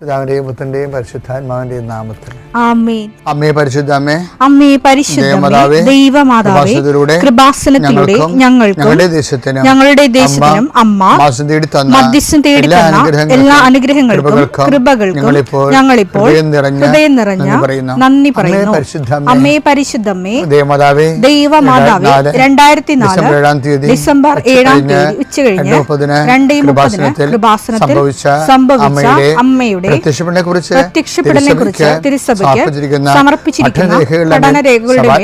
പിതാവിന്റെയും പുത്രന്റെയും പരിശുദ്ധാത്മാവിന്റെയും നാമത്തിൽ ആമേൻ. അമ്മേ പരിശുദ്ധ അമ്മേ, അമ്മേ പരിശുദ്ധ ദൈവമാതാവേ, കൃപാസനത്തിലൂടെ ഞങ്ങൾക്കും ഞങ്ങളുടെ ദേശത്തിനും അമ്മ മധ്യസ്ഥം തേടി തന്ന എല്ലാ അനുഗ്രഹങ്ങൾക്കും കൃപകൾക്കും ഞങ്ങളിപ്പോൾ ഹൃദയം നിറഞ്ഞ നന്ദി പറയുന്നു. അമ്മേ പരിശുദ്ധമ്മേ, ദൈവമാതാവേ, 2004 ഡിസംബർ 7 ഉച്ചകഴിഞ്ഞ് 2:30 കൃപാസനത്തിൽ സംഭവിച്ച അമ്മയുടെ പ്രത്യക്ഷപ്പെടലിനെ കുറിച്ച് തിരുസഭയ്ക്ക് സമർപ്പിച്ചിരിക്കുന്ന പഠനരേഖകളുടെ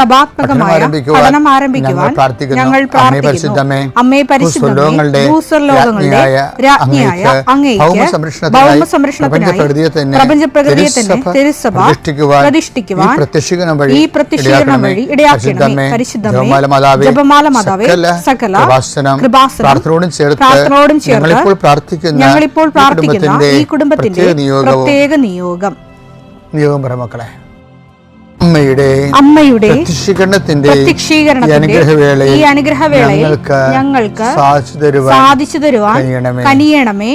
സഭാത്മകമായ പഠനം ആരംഭിക്കുവാൻ ഞങ്ങൾ പ്രാർത്ഥിക്കുന്നു. അമ്മേ പരിശുദ്ധമേ, ഭൂസ്വർലോകങ്ങളുടെ രാജ്ഞിയായ അങ്ങേയ്ക്ക് ഭൗമ സംരക്ഷണത്തിനായി പ്രപഞ്ചപ്രകൃതിയെ തന്നെ തിരുസഭ പ്രതിഷ്ഠിക്കുവാൻ ഈ പ്രത്യക്ഷീകരണം വഴി ഇടയാക്കണമേ. പരിശുദ്ധമേ, ജപമാല മാതാവേ, സകല കൃപാസനം പ്രാർത്ഥനയോടും ചേർത്ത് ഞങ്ങളിപ്പോൾ പ്രാർത്ഥിക്കുന്ന ഈ കുടുംബത്തിന്റെ പ്രത്യേക നിയോഗം മക്കളെ, അമ്മയുടെ പ്രത്യക്ഷീകരണത്തിന്റെ ഈ അനുഗ്രഹവേളയിൽ ഞങ്ങൾക്ക് സാധിച്ചു തരുവാൻ കനിയണമേ.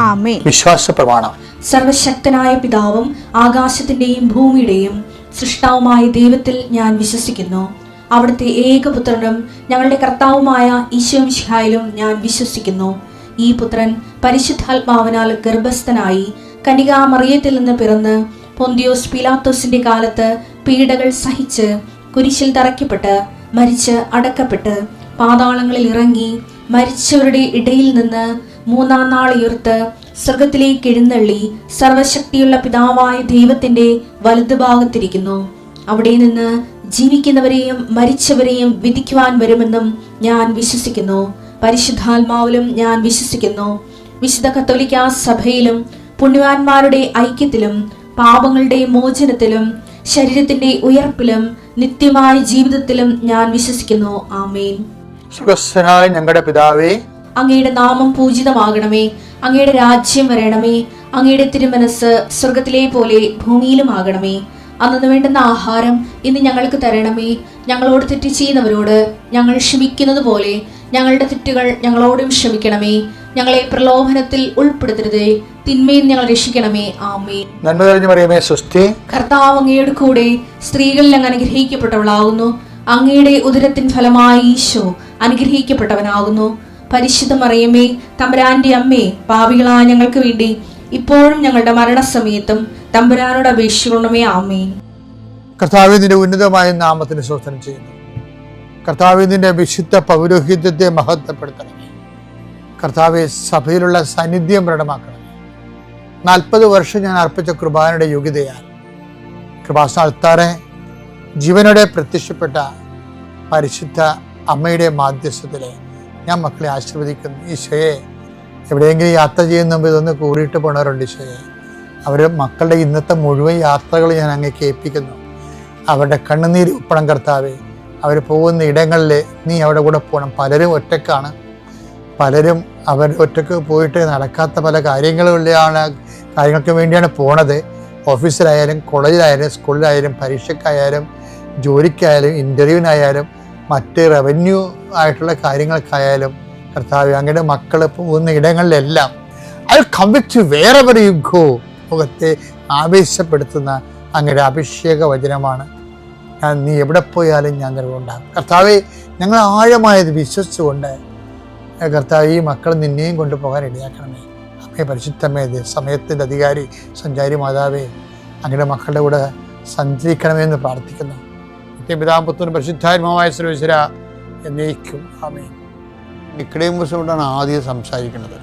ആമേൻ. വിശ്വാസ പ്രമാണം. സർവശക്തനായ പിതാവും ആകാശത്തിന്റെയും ഭൂമിയുടെയും സൃഷ്ടാവുമായ ദൈവത്തിൽ ഞാൻ വിശ്വസിക്കുന്നു. അവിടുത്തെ ഏകപുത്രനും ഞങ്ങളുടെ കർത്താവുമായ ഈശോ മിശിഹായിലും ഞാൻ വിശ്വസിക്കുന്നു. ഈ പുത്രൻ പരിശുദ്ധാത്മാവിനാൽ ഗർഭസ്ഥനായി കന്യകാമറിയത്തിൽ നിന്ന് പിറന്ന് പൊന്തിയോസ് പീലാത്തോസിന്റെ കാലത്ത് പീഡകൾ സഹിച്ച് കുരിശിൽ തറയ്ക്കപ്പെട്ട് മരിച്ച് അടക്കപ്പെട്ട് പാതാളങ്ങളിൽ ഇറങ്ങി മരിച്ചവരുടെ ഇടയിൽ നിന്ന് 3-ാം നാൾ ഉയർത്ത് സ്വർഗത്തിലേക്ക് എഴുന്നള്ളി സർവശക്തിയുള്ള പിതാവായ ദൈവത്തിന്റെ വലതുഭാഗത്തിരിക്കുന്നു. അവിടെ നിന്ന് ജീവിക്കുന്നവരെയും മരിച്ചവരെയും വിധിക്കുവാൻ വരുമെന്നും ഞാൻ വിശ്വസിക്കുന്നു. പരിശുദ്ധാത്മാവിലും ഞാൻ വിശ്വസിക്കുന്നു. വിശുദ്ധ കത്തോലിക്കാ സഭയിലും പുണ്യവാന്മാരുടെ ഐക്യത്തിലും പാപങ്ങളുടെ മോചനത്തിലും ശരീരത്തിന്റെ ഉയർപ്പിലും നിത്യമായ ജീവിതത്തിലും ഞാൻ വിശ്വസിക്കുന്നു. ആമേൻ. സുഖസ്ഥനായ ഞങ്ങളുടെ പിതാവേ, അങ്ങയുടെ നാമം പൂജിതമാകണമേ. അങ്ങയുടെ രാജ്യം വരണമേ. അങ്ങയുടെ തിരുമനസ് സ്വർഗത്തിലെ പോലെ ഭൂമിയിലും ആകണമേ. അന്നു വേണ്ടുന്ന ആഹാരം ഇന്ന് ഞങ്ങൾക്ക് തരണമേ. ഞങ്ങളോട് തെറ്റ് ചെയ്യുന്നവരോട് ഞങ്ങൾ ക്ഷമിക്കുന്നത് പോലെ ഞങ്ങളുടെ തെറ്റുകൾ ഞങ്ങളോടും ക്ഷമിക്കണമേ. ഞങ്ങളെ പ്രലോഭനത്തിൽ ഉൾപ്പെടുത്തരുതേ, തിന്മയിൽ ഞങ്ങൾ രക്ഷിക്കണമേ. ആമേൻ. നന്മ നിറഞ്ഞ മറിയമേ, സ്വസ്തി. കർത്താവ് അങ്ങയുടെ കൂടെ സ്ത്രീകളിൽ അങ്ങ് അനുഗ്രഹിക്കപ്പെട്ടവളാകുന്നു. അങ്ങയുടെ ഉദരത്തിൻ ഫലമായി ഈശോ അനുഗ്രഹിക്കപ്പെട്ടവനാകുന്നു. പരിശുദ്ധ മറിയമേ, തമ്പുരാന്റെ അമ്മേ, പാപികളായ ഞങ്ങൾക്ക് വേണ്ടി ഇപ്പോഴും ഞങ്ങളുടെ മരണസമയത്തും തമ്പുരാനോട് അപേക്ഷിക്കണമേ. ആമേൻ. കർത്താവേ, നിന്റെ ഉന്നതമായ നാമത്തിന് സ്തോത്രം ചെയ്യുന്നു. കർത്താവേ, നിന്റെ വിശുദ്ധ പൗരോഹിത്യത്തെ മഹത്വപ്പെടുത്തണമേ. കർത്താവെ, സഭയിലുള്ള സാന്നിധ്യം പ്രകടമാക്കണമേ. 40 വർഷം ഞാൻ അർപ്പിച്ച കൃപാനയുടെ യോഗ്യതയാൽ കൃപാസന അൾത്താറെ ജീവനോടെ പ്രത്യക്ഷപ്പെട്ട പരിശുദ്ധ അമ്മയുടെ മാധ്യസ്ഥത്തിലെ ഞാൻ മക്കളെ ആശീർവദിക്കുന്നു. ഈശോയെ, എവിടെയെങ്കിലും യാത്ര ചെയ്യുന്ന മുമ്പ് ഇതൊന്ന് കൂടിയിട്ട് പോണവരുണ്ട്. ഈശോയെ, അവർ മക്കളുടെ ഇന്നത്തെ മുഴുവൻ യാത്രകൾ ഞാൻ അങ്ങേക്ക് ഏൽപ്പിക്കുന്നു. അവരുടെ കണ്ണുനീര് ഉപ്പണം കർത്താവെ. അവർ പോകുന്ന ഇടങ്ങളിൽ നീ അവിടെ കൂടെ പോകണം. പലരും ഒറ്റക്കാണ്. പലരും അവർ ഒറ്റക്ക് പോയിട്ട് നടക്കാത്ത പല കാര്യങ്ങൾക്ക് വേണ്ടിയാണ് പോണത്. ഓഫീസിലായാലും കോളേജിലായാലും സ്കൂളിലായാലും പരീക്ഷയ്ക്കായാലും ജോലിക്കായാലും ഇൻ്റർവ്യൂവിനായാലും മറ്റ് റവന്യൂ ആയിട്ടുള്ള കാര്യങ്ങൾക്കായാലും കർത്താവ് അങ്ങയുടെ മക്കൾ പോകുന്ന ഇടങ്ങളിലെല്ലാം I come with you wherever you go. മുഖത്തെ ആവേശപ്പെടുത്തുന്ന അങ്ങയുടെ അഭിഷേക വചനമാണ്. നീ എവിടെ പോയാലും ഞാൻ നിലകൊണ്ടാകും. കർത്താവെ, ഞങ്ങൾ ആഴമായത് വിശ്വസിച്ചുകൊണ്ട് കർത്താവ് ഈ മക്കൾ നിന്നെയും കൊണ്ടുപോകാൻ ഇടയാക്കണമേ. അമ്മേ പരിശുദ്ധമേ, സമയത്തിൻ്റെ അധികാരി സഞ്ചാരി മാതാവേ, അങ്ങയുടെ മക്കളുടെ കൂടെ സഞ്ചരിക്കണമെന്ന് പ്രാർത്ഥിക്കുന്നു. പിതാപുത്രനും പരിശുദ്ധാത്മാവായ സർവേശ്വര എന്നേക്കും ആമേൻ. നിക്കോദേമോസിനോടാണ് ആദ്യം സംസാരിക്കുന്നത്.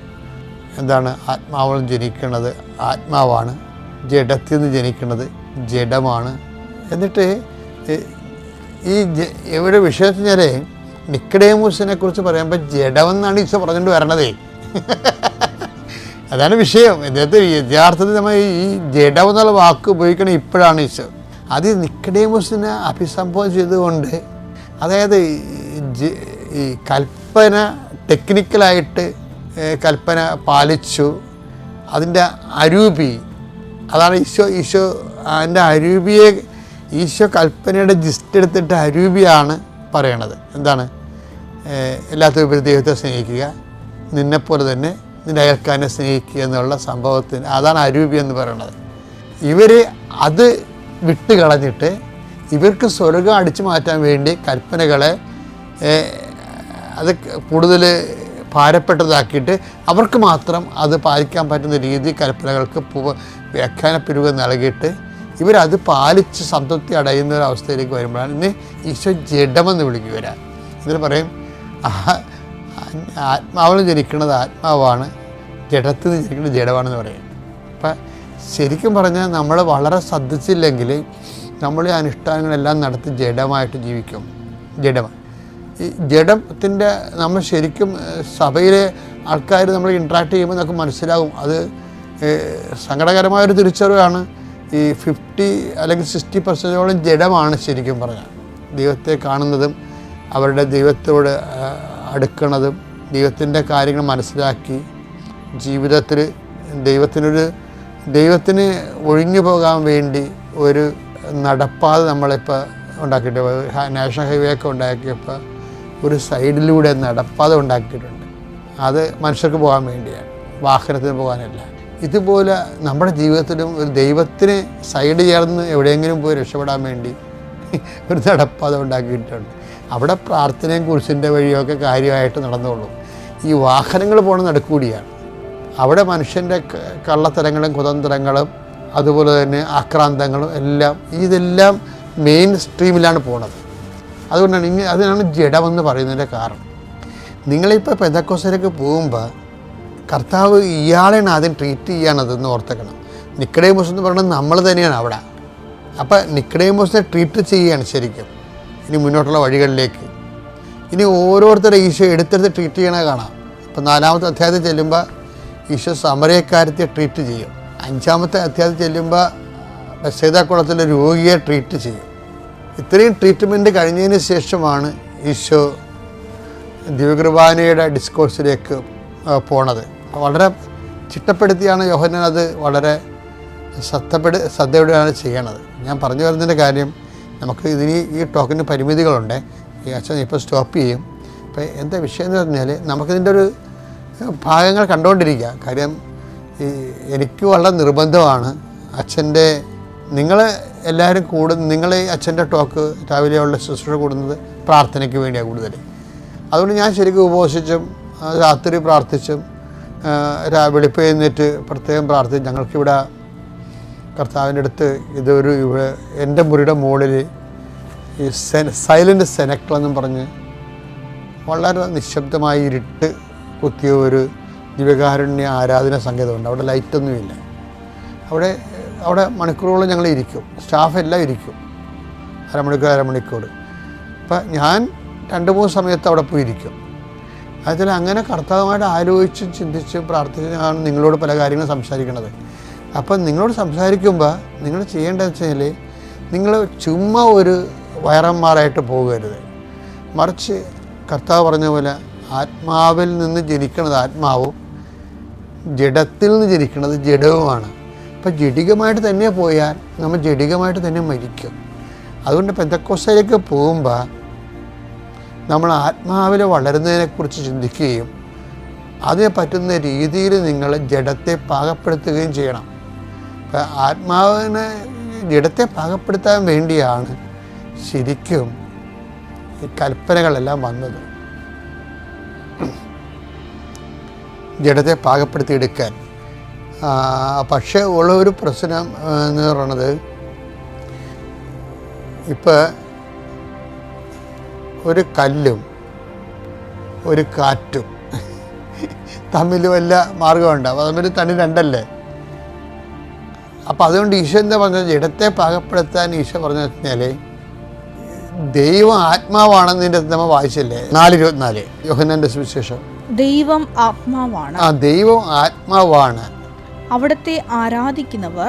എന്താണ്? ആത്മാവിൽ ജനിക്കുന്നത് ആത്മാവാണ്, ജഡത്തിൽ നിന്ന് ജനിക്കുന്നത് ജഡമാണ്. എന്നിട്ട് ഈ ഇവിടെ വിഷയത്തിൽ ഞാൻ നിക്കോദേമോസിനെ കുറിച്ച് പറയുമ്പോൾ ജഡമെന്നാണ് ഈശോ പറഞ്ഞുകൊണ്ട് വരണതേ. അതാണ് വിഷയം. ഇദ്ദേഹത്തെ യഥാർത്ഥത്തിൽ നമ്മൾ ഈ ജഡം എന്നുള്ള വാക്ക് ഉപയോഗിക്കണം ഇപ്പോഴാണ് ഈശോ. അത് നിക്കോദേമോസിനെ അഭിസംബോധന ചെയ്തുകൊണ്ട്, അതായത് ഈ കൽപ്പന ടെക്നിക്കലായിട്ട് കൽപ്പന പാലിച്ചു, അതിൻ്റെ അരൂപി അതാണ് ഈശോ അതിൻ്റെ അരൂപിയെ ഈശോ കൽപ്പനയുടെ ജിസ്റ്റ് എടുത്തിട്ട് അരൂപിയാണ് പറയണത്. എന്താണ്? എല്ലാത്തിനും ദൈവത്തെ സ്നേഹിക്കുക, നിന്നെപ്പോലെ തന്നെ നിന്റെ അയൽക്കാരനെ സ്നേഹിക്കുക എന്നുള്ള സംഭവത്തിന് അതാണ് അരൂപി എന്ന് പറയുന്നത്. ഇവർ അത് വിട്ട് കളഞ്ഞിട്ട് ഇവർക്ക് സ്വർഗം അടിച്ചു മാറ്റാൻ വേണ്ടി കൽപ്പനകളെ അത് കൂടുതൽ ഭാരപ്പെട്ടതാക്കിയിട്ട് അവർക്ക് മാത്രം അത് പാലിക്കാൻ പറ്റുന്ന രീതി കൽപ്പനകൾക്ക് വ്യാഖ്യാനപ്പിരിവ് നൽകിയിട്ട് ഇവരത് പാലിച്ച് സംതൃപ്തി അടയുന്ന ഒരു അവസ്ഥയിലേക്ക് വരുമ്പോഴാണ് ഇന്ന് ഈശോ ജഡമെന്ന് വിളിക്കുക. എന്നിട്ട് പറയും ആത്മാവിൽ ജനിക്കുന്നത് ആത്മാവാണ്, ജഡത്തിൽ നിന്ന് ജനിക്കുന്നത് ജഡമാണെന്ന് പറയും. അപ്പം ശരിക്കും പറഞ്ഞാൽ നമ്മൾ വളരെ ശ്രദ്ധിച്ചില്ലെങ്കിൽ നമ്മൾ ഈ അനുഷ്ഠാനങ്ങളെല്ലാം നടത്തി ജഡമായിട്ട് ജീവിക്കും. ജഡമാണ് ഈ ജഡത്തിൻ്റെ നമ്മൾ ശരിക്കും സഭയിലെ ആൾക്കാർ നമ്മൾ ഇൻട്രാക്ട് ചെയ്യുമ്പോൾ നമുക്ക് മനസ്സിലാകും. അത് സങ്കടകരമായൊരു തിരിച്ചറിവാണ്. ഈ 50 അല്ലെങ്കിൽ 60% ജഡമാണ് ശരിക്കും പറഞ്ഞാൽ. ദൈവത്തെ കാണുന്നതും അവരുടെ ദൈവത്തോട് അടുക്കുന്നതും ദൈവത്തിൻ്റെ കാര്യങ്ങൾ മനസ്സിലാക്കി ജീവിതത്തിൽ ദൈവത്തിന് ഒഴിഞ്ഞു പോകാൻ വേണ്ടി ഒരു നടപ്പാത നമ്മളിപ്പോൾ ഉണ്ടാക്കിയിട്ട് നാഷണൽ ഹൈവേ ഒക്കെ ഉണ്ടാക്കിയപ്പോൾ ഒരു സൈഡിലൂടെ നടപ്പാത ഉണ്ടാക്കിയിട്ടുണ്ട്. അത് മനുഷ്യർക്ക് പോകാൻ വേണ്ടിയാണ്, വാഹനത്തിന് പോകാനല്ല. ഇതുപോലെ നമ്മുടെ ജീവിതത്തിലും ഒരു ദൈവത്തിന് സൈഡ് ചേർന്ന് എവിടെയെങ്കിലും പോയി രക്ഷപ്പെടാൻ വേണ്ടി ഒരു നടപ്പാത ഉണ്ടാക്കിയിട്ടുണ്ട്. അവിടെ പ്രാർത്ഥനയും കുരിശിൻ്റെ വഴിയൊക്കെ കാര്യമായിട്ട് നടന്നുകൊള്ളും. ഈ വാഹനങ്ങൾ പോകണ നടുക്കൂടിയാണ്. അവിടെ മനുഷ്യൻ്റെ കള്ളത്തരങ്ങളും കുതന്ത്രങ്ങളും അതുപോലെ തന്നെ ആക്രാന്തങ്ങളും ഇതെല്ലാം മെയിൻ സ്ട്രീമിലാണ് പോണത്. അതുകൊണ്ടാണ് അതിനാണ് ജഡമെന്ന് പറയുന്നതിൻ്റെ കാരണം. നിങ്ങളിപ്പോൾ പെന്തക്കോസ്തിലേക്ക് പോകുമ്പോൾ കർത്താവ് ഇയാളെയാണ് ആദ്യം ട്രീറ്റ് ചെയ്യാനതെന്ന് ഓർത്തേക്കണം. നിക്കോദേമോസ് എന്ന് പറയുന്നത് നമ്മൾ തന്നെയാണ് അവിടെ. അപ്പം നിക്കോദേമോസിനെ ട്രീറ്റ് ചെയ്യുകയാണ് ശരിക്കും ഇനി മുന്നോട്ടുള്ള വഴികളിലേക്ക്. ഇനി ഓരോരുത്തരുടെ ഈശോ എടുത്തെടുത്ത് ട്രീറ്റ് ചെയ്യണേ കാണാം. ഇപ്പം 4-ാമത്തെ അധ്യായത്തിൽ ചെല്ലുമ്പോൾ ഈശോ സമരക്കാരത്തെ ട്രീറ്റ് ചെയ്യും. 5-ാമത്തെ അധ്യായത്തിൽ ചെല്ലുമ്പോൾ ബെത്സൈദാക്കുളത്തിലെ രോഗിയെ ട്രീറ്റ് ചെയ്യും. ഇത്രയും ട്രീറ്റ്മെൻറ്റ് കഴിഞ്ഞതിന് ശേഷമാണ് ഈശോ ദിവ്യകുർബാനയുടെ ഡിസ്കോഴ്സിലേക്ക് പോണത്. വളരെ ചിട്ടപ്പെടുത്തിയാണ് യോഹന്നാൻ അത് വളരെ ശ്രദ്ധയോടെയാണ് ചെയ്യണത്. ഞാൻ പറഞ്ഞു വരുന്നതിൻ്റെ കാര്യം, നമുക്ക് ഈ ടോക്കിന് പരിമിതികളുണ്ട്. ഈ അച്ഛൻ ഇപ്പോൾ സ്റ്റോപ്പ് ചെയ്യും. അപ്പോൾ എന്താ വിഷയം എന്ന് പറഞ്ഞാൽ നമുക്കിതിൻ്റെ ഒരു ഭാഗങ്ങൾ കണ്ടുകൊണ്ടിരിക്കുക. കാര്യം എനിക്ക് വളരെ നിർബന്ധമാണ് അച്ഛൻ്റെ നിങ്ങൾ എല്ലാവരും നിങ്ങൾ ഈ ടോക്ക് രാവിലെയുള്ള ശുശ്രൂഷ കൂടുന്നത് പ്രാർത്ഥനയ്ക്ക് വേണ്ടിയാണ് കൂടുതൽ. അതുകൊണ്ട് ഞാൻ ശരിക്കും ഉപവസിച്ചും രാത്രി പ്രാർത്ഥിച്ചും വെളുപ്പ് എഴുന്നേറ്റ് പ്രത്യേകം പ്രാർത്ഥിച്ചും ഞങ്ങൾക്കിവിടെ കർത്താവിൻ്റെ അടുത്ത് ഇതൊരു എൻ്റെ മുറിയുടെ മുകളിൽ ഈ സൈലൻ്റ് സെനക്കളെന്നും പറഞ്ഞ് വളരെ നിശബ്ദമായി ഇരുട്ട് കുത്തിയ ഒരു ദിവ്യകാരുണ്യ ആരാധന സംഗീതമുണ്ട്. അവിടെ ലൈറ്റൊന്നുമില്ല. അവിടെ മണിക്കൂറുകളോളം ഞങ്ങൾ ഇരിക്കും, സ്റ്റാഫ് എല്ലാം ഇരിക്കും, അരമണിക്കൂർ. അപ്പം ഞാൻ 2-3 സമയത്ത് അവിടെ പോയിരിക്കും. അതിൽ അങ്ങനെ കർത്താവുമായിട്ട് ആലോചിച്ചും ചിന്തിച്ചും പ്രാർത്ഥിച്ചാണ് നിങ്ങളോട് പല കാര്യങ്ങളും സംസാരിക്കുന്നത്. അപ്പം നിങ്ങളോട് സംസാരിക്കുമ്പോൾ നിങ്ങൾ ചെയ്യേണ്ടതെന്ന് വെച്ചാൽ നിങ്ങൾ ചുമ്മാ ഒരു വയറന്മാരായിട്ട് പോകരുത്. മറിച്ച് കർത്താവ് പറഞ്ഞ പോലെ ആത്മാവിൽ നിന്ന് ജനിക്കുന്നത് ആത്മാവും ജഡത്തിൽ നിന്ന് ജനിക്കുന്നത് ജഡവുമാണ്. അപ്പം ജഡികമായിട്ട് തന്നെ പോയാൽ നമ്മൾ ജഡികമായിട്ട് തന്നെ മരിക്കും. അതുകൊണ്ട് പെന്തക്കോസ്തിലേക്ക് പോകുമ്പോൾ നമ്മൾ ആത്മാവിൽ വളരുന്നതിനെക്കുറിച്ച് ചിന്തിക്കുകയും അതിന് പറ്റുന്ന രീതിയിൽ നിങ്ങൾ ജഡത്തെ പാകപ്പെടുത്തുകയും ചെയ്യണം. അപ്പം ആത്മാവിനെ ജഡത്തെ പാകപ്പെടുത്താൻ വേണ്ടിയാണ് ശരിക്കും ഈ കൽപ്പനകളെല്ലാം വന്നത്. ജഡത്തെ പാകപ്പെടുത്തിയെടുക്കാൻ. പക്ഷേ ഉള്ള ഒരു പ്രശ്നം എന്ന് പറയുന്നത് ഇപ്പം ഒരു കല്ലും ഒരു കാറ്റും തമ്മിൽ വല്ല മാർഗമുണ്ടാവും. തമ്മിൽ തണി രണ്ടല്ലേ. അപ്പം അതുകൊണ്ട് ഈശോ എന്താ പറഞ്ഞത്, ജഡത്തെ പാകപ്പെടുത്താൻ ഈശോ പറഞ്ഞു വെച്ചാൽ ദൈവം ആത്മാവാണെന്നതിൻ്റെ നമ്മൾ വായിച്ചില്ലേ 4:24 യോഹന്നാന്റെ സുവിശേഷം. ദൈവം ആത്മാവാണ്. ദൈവം ആത്മാവാണ്. അവിടുത്തെ ആരാധിക്കുന്നവർ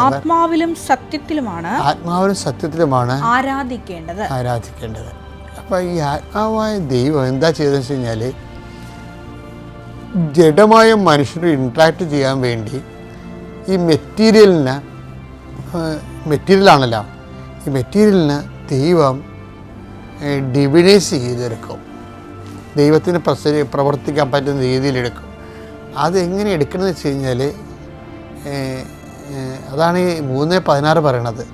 ആത്മാവിലും സത്യത്തിലുമാണ് ആരാധിക്കേണ്ടത്. അപ്പം ഈ ആത്മാവായ ദൈവം എന്താ ചെയ്തതെന്ന് വെച്ച് കഴിഞ്ഞാൽ ജഡമായ മനുഷ്യർ ഇൻട്രാക്ട് ചെയ്യാൻ വേണ്ടി ഈ മെറ്റീരിയലാണല്ലോ, ഈ മെറ്റീരിയലിന് ദൈവം ഡിവിനൈസ് ചെയ്തെടുക്കും. ദൈവത്തിന് പ്രവർത്തിക്കാൻ പറ്റുന്ന രീതിയിലെടുക്കും. അതെങ്ങനെ എടുക്കണമെന്ന് വെച്ച് കഴിഞ്ഞാൽ അതാണ് ഈ 3:16 പറയണത്.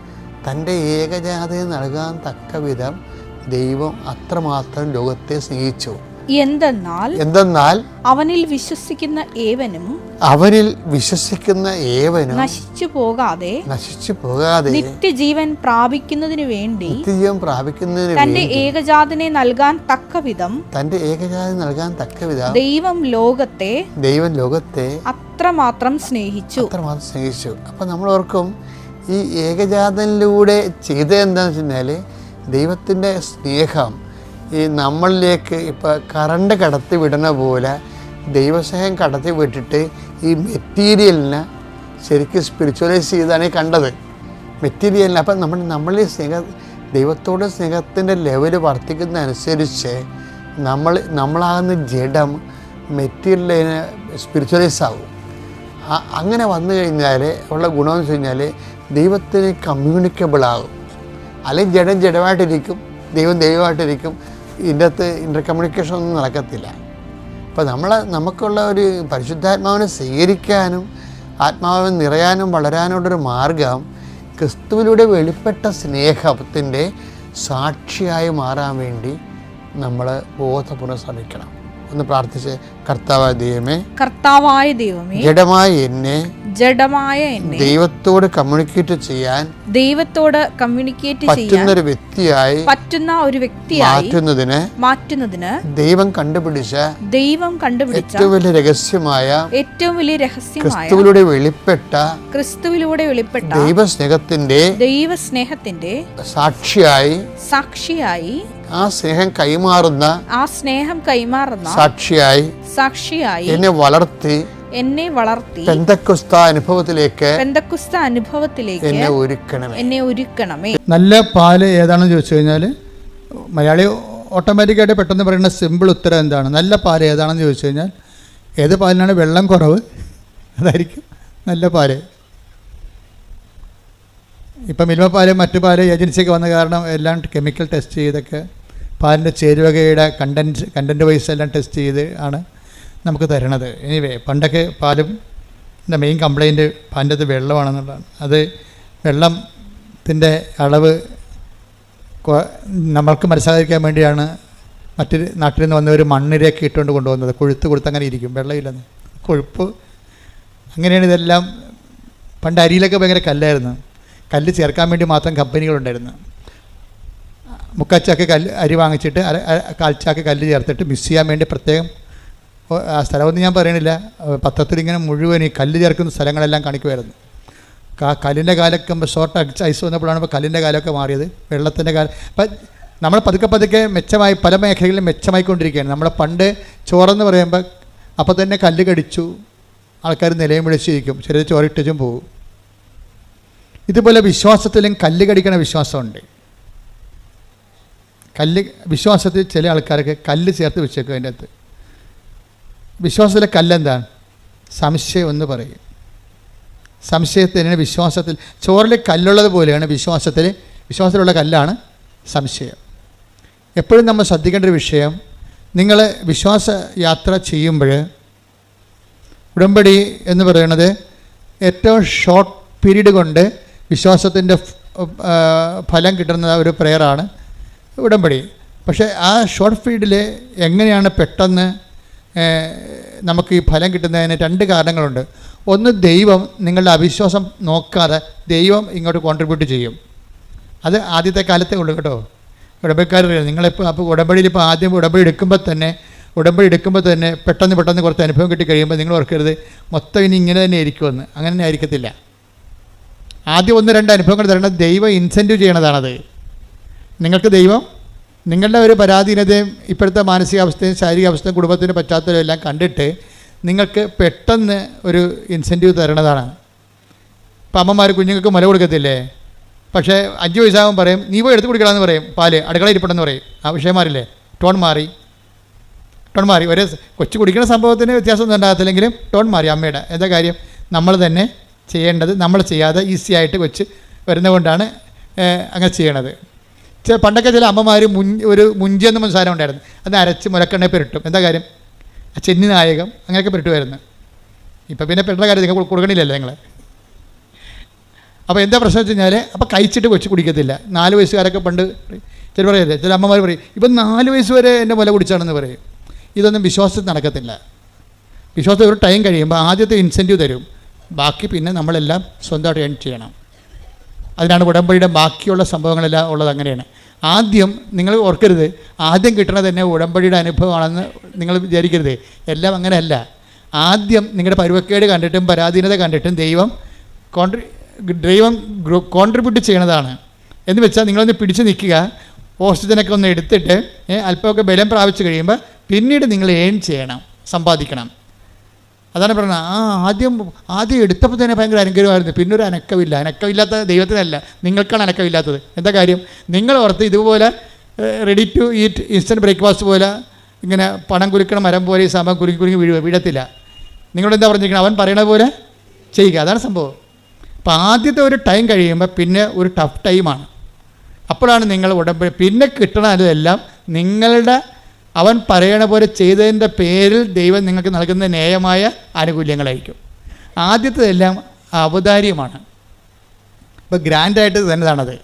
തൻ്റെ ഏകജാതയെ നൽകാൻ തക്ക വിധം ദൈവം അത്രമാത്രം ലോകത്തെ സ്നേഹിച്ചു. എന്തെന്നാൽ അവനിൽ വിശ്വസിക്കുന്ന ഏവനും നശിച്ചു പോകാതെ നിത്യജീവൻ പ്രാപിക്കുന്നതിന് വേണ്ടി തന്റെ ഏകജാതനെ നൽകാൻ തക്കവിധം ദൈവം ലോകത്തെ അത്രമാത്രം സ്നേഹിച്ചു. അപ്പൊ നമ്മൾ ഓർക്കും ഈ ഏകജാതനിലൂടെ ചെയ്തത് എന്താണെന്ന് വെച്ച് കഴിഞ്ഞാൽ ദൈവത്തിൻ്റെ സ്നേഹം ഈ നമ്മളിലേക്ക് ഇപ്പോൾ കറണ്ട് കടത്തി വിടുന്ന പോലെ ദൈവസ്നേഹം കടത്തി വിട്ടിട്ട് ഈ മെറ്റീരിയലിനെ ശരിക്കും സ്പിരിച്വലൈസ് ചെയ്താണ് ഈ കണ്ടത്. മെറ്റീരിയലിന് അപ്പം നമ്മളിൽ ദൈവത്തോട് സ്നേഹത്തിൻ്റെ ലെവല് വർദ്ധിക്കുന്നതനുസരിച്ച് നമ്മളാകുന്ന ജഡം മെറ്റീരിയലിന് സ്പിരിച്വലൈസ് ആകും. അങ്ങനെ വന്നു കഴിഞ്ഞാൽ ഉള്ള ഗുണമെന്ന് വെച്ച് കഴിഞ്ഞാൽ ദൈവത്തിന് കമ്മ്യൂണിക്കബിൾ ആകും. അല്ലെങ്കിൽ ജഡമായിട്ടിരിക്കും, ദൈവമായിട്ടിരിക്കും. ഇതിൻ്റെ അകത്ത് ഇൻ്റർ കമ്മ്യൂണിക്കേഷൻ ഒന്നും നടക്കത്തില്ല. അപ്പോൾ നമുക്കുള്ള ഒരു പരിശുദ്ധാത്മാവിനെ സ്വീകരിക്കാനും ആത്മാവിനെ നിറയാനും വളരാനുള്ളൊരു മാർഗം ക്രിസ്തുവിലൂടെ വെളിപ്പെട്ട സ്നേഹത്തിൻ്റെ സാക്ഷിയായി മാറാൻ വേണ്ടി നമ്മൾ ബോധപൂർവ്വം ശ്രമിക്കണം. ഒന്ന് പ്രാർത്ഥിച്ച്, കർത്താവായ ദൈവമേ ജഡമായ എന്നെ ദൈവത്തോട് കമ്മ്യൂണിക്കേറ്റ് ചെയ്യാൻ പറ്റുന്ന ഒരു വ്യക്തിയായി മാറ്റുന്നതിന് ദൈവം കണ്ടുപിടിച്ച ഏറ്റവും വലിയ രഹസ്യമായ ക്രിസ്തുവിലൂടെ വെളിപ്പെട്ട ദൈവസ്നേഹത്തിന്റെ സാക്ഷിയായി ആ സ്നേഹം കൈമാറുന്ന സാക്ഷിയായി എന്നെ വളർത്തി പെന്തക്കോസ്ത അനുഭവത്തിലേക്ക് എന്നെ ഒരുക്കണമേ. നല്ല പാല് ഏതാണെന്ന് ചോദിച്ചു കഴിഞ്ഞാൽ മലയാളി ഓട്ടോമാറ്റിക്കായിട്ട് പെട്ടെന്ന് പറയുന്ന സിമ്പിൾ ഉത്തരം എന്താണ്? നല്ല പാല് ഏതാണെന്ന് ചോദിച്ചു കഴിഞ്ഞാൽ ഏത് പാലിനാണ് വെള്ളം കുറവ് അതായിരിക്കും നല്ല പാല്. ഇപ്പം മിൽമ പാല് മറ്റു പാല് ഏജൻസിയൊക്കെ വന്ന കാരണം എല്ലാം കെമിക്കൽ ടെസ്റ്റ് ചെയ്തൊക്കെ പാലിൻ്റെ ചേരുവകയുടെ കണ്ടൻറ്റ് വൈസ് എല്ലാം ടെസ്റ്റ് ചെയ്ത് ആണ് നമുക്ക് തരണത്. എനിവേ പണ്ടൊക്കെ പാലും മെയിൻ കംപ്ലൈൻറ്റ് പാലിൻ്റെ അത് വെള്ളമാണെന്നുള്ളതാണ്. അത് വെള്ളത്തിൻ്റെ അളവ് നമ്മൾക്ക് മനസ്സിലാക്കാൻ വേണ്ടിയാണ് മറ്റൊരു നാട്ടിൽ നിന്ന് വന്നവർ മണ്ണിരയൊക്കെ ഇട്ടുകൊണ്ട് കൊണ്ടുവന്നത്. കൊഴുത്ത് കൊടുത്ത് അങ്ങനെ ഇരിക്കും, വെള്ളമില്ലെന്ന് കൊഴുപ്പ്. അങ്ങനെയാണ് ഇതെല്ലാം. പണ്ട് അരിയിലൊക്കെ ഭയങ്കര കല്ലായിരുന്നു. കല്ല് ചേർക്കാൻ വേണ്ടി മാത്രം കമ്പനികളുണ്ടായിരുന്നു. മുക്കാച്ചാക്ക് അരി വാങ്ങിച്ചിട്ട് കാൽച്ചാക്ക് കല്ല് ചേർത്തിട്ട് മിക്സ് ചെയ്യാൻ വേണ്ടി പ്രത്യേകം ആ സ്ഥലമൊന്നും ഞാൻ പറയണില്ല, പത്രത്തിൽ ഇങ്ങനെ മുഴുവൻ ഈ കല്ല് ചേർക്കുന്ന സ്ഥലങ്ങളെല്ലാം കാണിക്കുമായിരുന്നു. കല്ലിൻ്റെ കാലൊക്കെ ഷോർട്ട് ഐസ് വന്നപ്പോഴാണ് ഇപ്പോൾ കല്ലിൻ്റെ കാലമൊക്കെ മാറിയത്, വെള്ളത്തിൻ്റെ കാലം. അപ്പം നമ്മൾ പതുക്കെ മെച്ചമായി പല മേഖലകളിലും മെച്ചമായിക്കൊണ്ടിരിക്കുകയാണ്. നമ്മളെ പണ്ട് ചോറെന്ന് പറയുമ്പോൾ അപ്പോൾ തന്നെ കല്ല് കടിച്ചു ആൾക്കാർ നിലയും വിളിച്ചിരിക്കും, ചിലർ ചോറിട്ടും പോകും. ഇതുപോലെ വിശ്വാസത്തിലും കല്ല് കടിക്കണ വിശ്വാസമുണ്ട്. വിശ്വാസത്തിൽ ചില ആൾക്കാർക്ക് കല്ല് ചേർത്ത് വെച്ചേക്കും. അതിൻ്റെ അകത്ത് വിശ്വാസത്തിലെ കല്ലെന്താണ്? സംശയം എന്ന് പറയും. സംശയത്തിന് വിശ്വാസത്തിൽ ചോറിൽ കല്ലുള്ളത് പോലെയാണ് വിശ്വാസത്തിലുള്ള കല്ലാണ് സംശയം. എപ്പോഴും നമ്മൾ ശ്രദ്ധിക്കേണ്ട ഒരു വിഷയം, നിങ്ങൾ വിശ്വാസ യാത്ര ചെയ്യുമ്പോൾ ഉടമ്പടി എന്ന് പറയുന്നത് ഏറ്റവും ഷോർട്ട് പീരീഡ് കൊണ്ട് വിശ്വാസത്തിൻ്റെ ഫലം കിട്ടുന്ന ഒരു പ്രെയറാണ് ഉടമ്പടി. പക്ഷേ ആ ഷോർട്ട് പീരീഡിൽ എങ്ങനെയാണ് പെട്ടെന്ന് നമുക്ക് ഈ ഫലം കിട്ടുന്നതിന് രണ്ട് കാരണങ്ങളുണ്ട്. ഒന്ന്, ദൈവം നിങ്ങളുടെ അവിശ്വാസം നോക്കാതെ ദൈവം ഇങ്ങോട്ട് കോൺട്രിബ്യൂട്ട് ചെയ്യും. അത് ആദ്യത്തെ കാലത്തേ ഉള്ളൂ കേട്ടോ. ഉടമ്പടിക്കാരറിയാം നിങ്ങളിപ്പോൾ അപ്പോൾ ഉടമ്പടിയിൽ ഇപ്പോൾ ആദ്യം ഉടമ്പടി എടുക്കുമ്പോൾ തന്നെ പെട്ടെന്ന് കുറച്ച് അനുഭവം കിട്ടി കഴിയുമ്പോൾ നിങ്ങൾ ഓർക്കരുത് മൊത്തം ഇനി ഇങ്ങനെ തന്നെ ആയിരിക്കുമെന്ന്. അങ്ങനെ തന്നെ ആയിരിക്കത്തില്ല. ആദ്യം 1-2 അനുഭവങ്ങൾ തരണം. ദൈവം ഇൻസെൻറ്റീവ് ചെയ്യണതാണത്. നിങ്ങൾക്ക് ദൈവം നിങ്ങളുടെ ഒരു പരാധീനതയും ഇപ്പോഴത്തെ മാനസികാവസ്ഥയും ശാരീരികാവസ്ഥയും കുടുംബത്തിൻ്റെ പശ്ചാത്തലം എല്ലാം കണ്ടിട്ട് നിങ്ങൾക്ക് പെട്ടെന്ന് ഒരു ഇൻസെൻറ്റീവ് തരണതാണ്. ഇപ്പം അമ്മമാർ കുഞ്ഞുങ്ങൾക്ക് മുല കൊടുക്കത്തില്ലേ? പക്ഷേ 5 വയസ്സാകുമ്പോൾ പറയും നീ പോയി എടുത്ത് കുടിക്കണമെന്ന് പറയും, പാല് അടുക്കള ഇരിപ്പുണ്ടെന്ന് പറയും. ആ വിഷയം മാറില്ലേ? ടോൺ മാറി. ഒരേ കൊച്ചു കുടിക്കുന്ന സംഭവത്തിന് വ്യത്യാസമൊന്നും ഉണ്ടാകത്തില്ലെങ്കിലും ടോൺ മാറി അമ്മയുടെ. എന്താ കാര്യം? നമ്മൾ തന്നെ ചെയ്യേണ്ടത് നമ്മൾ ചെയ്യാതെ ഈസി ആയിട്ട് കൊച്ച് വരുന്നതുകൊണ്ടാണ് അങ്ങനെ ചെയ്യണത്. പണ്ടൊക്കെ ചില അമ്മമാർ ഒരു മുഞ്ചിയെന്ന് സാധനം ഉണ്ടായിരുന്നു, അത് അരച്ച് മുലക്കെണ്ണ പെരട്ടും. എന്താ കാര്യം? ചെന്നി നായകം അങ്ങനെയൊക്കെ പെരട്ടുമായിരുന്നു. ഇപ്പം പിന്നെ പെട്ടെന്ന കാര്യം നിങ്ങൾ കൊടുക്കണില്ലല്ലോ നിങ്ങൾ. അപ്പോൾ എന്താ പ്രശ്നം വെച്ച് കഴിഞ്ഞാൽ, അപ്പോൾ കഴിച്ചിട്ട് കൊച്ചു കുടിക്കത്തില്ല. 4 വയസ്സുകാരൊക്കെ പണ്ട് ചില പറയല്ലേ, ചില അമ്മമാർ പറയും ഇപ്പം 4 വയസ്സ് വരെ എൻ്റെ മുല കുടിച്ചാണെന്ന് പറയും. ഇതൊന്നും വിശ്വാസത്തിൽ നടക്കത്തില്ല. വിശ്വാസത്തിൽ ഒരു ടൈം കഴിയുമ്പോൾ ആദ്യത്തെ ഇൻസെൻറ്റീവ് തരും, ബാക്കി പിന്നെ നമ്മളെല്ലാം സ്വന്തമായിട്ട് ഏൺ ചെയ്യണം. അതിനാണ് ഉടമ്പടിയുടെ ബാക്കിയുള്ള സംഭവങ്ങളെല്ലാം ഉള്ളത്. അങ്ങനെയാണ്. ആദ്യം നിങ്ങൾ ഓർക്കരുത്, ആദ്യം കിട്ടണത് തന്നെ ഉടമ്പടിയുടെ അനുഭവമാണെന്ന് നിങ്ങൾ വിചാരിക്കരുത്. എല്ലാം അങ്ങനെയല്ല. ആദ്യം നിങ്ങളുടെ പരുവക്കേട് കണ്ടിട്ടും പരാധീനത കണ്ടിട്ടും ദൈവം കോൺട്രിബ്യൂട്ട് ചെയ്യണതാണ്. എന്ന് വെച്ചാൽ നിങ്ങളൊന്ന് പിടിച്ച് നിൽക്കുക, ഓക്സിജനൊക്കെ ഒന്ന് എടുത്തിട്ട് അല്പമൊക്കെ ബലം പ്രാപിച്ച് കഴിയുമ്പോൾ പിന്നീട് നിങ്ങൾ ഏൺ ചെയ്യണം, സമ്പാദിക്കണം. അതാണ് പറയുന്നത്. ആദ്യം എടുത്തപ്പോൾ തന്നെ ഭയങ്കര അനുഗ്രഹമായിരുന്നു, പിന്നെ ഒരു അനക്കമില്ലാത്ത ദൈവത്തിനല്ല, നിങ്ങൾക്കാണ് അനക്കമില്ലാത്തത്. എന്താ കാര്യം? നിങ്ങൾ ഓർത്ത് ഇതുപോലെ ready to eat instant breakfast പോലെ ഇങ്ങനെ പണം കുലുക്കണ മരം പോലെ ഈ സമയം കുലുങ്ങി വീഴത്തില്ല. നിങ്ങളോട് എന്താ പറഞ്ഞിരിക്കണം? അവൻ പറയണ പോലെ ചെയ്യുക. അതാണ് സംഭവം. അപ്പോൾ ആദ്യത്തെ ഒരു ടൈം കഴിയുമ്പോൾ പിന്നെ ഒരു ടഫ് ടൈമാണ്. അപ്പോഴാണ് നിങ്ങൾ ഉടമ്പടി പിന്നെ കിട്ടണതെല്ലാം നിങ്ങളുടെ അവൻ പറയണ പോലെ ചെയ്തതിൻ്റെ പേരിൽ ദൈവം നിങ്ങൾക്ക് നൽകുന്ന ന്യായമായ ആനുകൂല്യങ്ങളായിരിക്കും. ആദ്യത്തേതെല്ലാം ഔദാര്യമാണ്. ഇപ്പോൾ ഗ്രാൻഡായിട്ട് തന്നെയാണത്.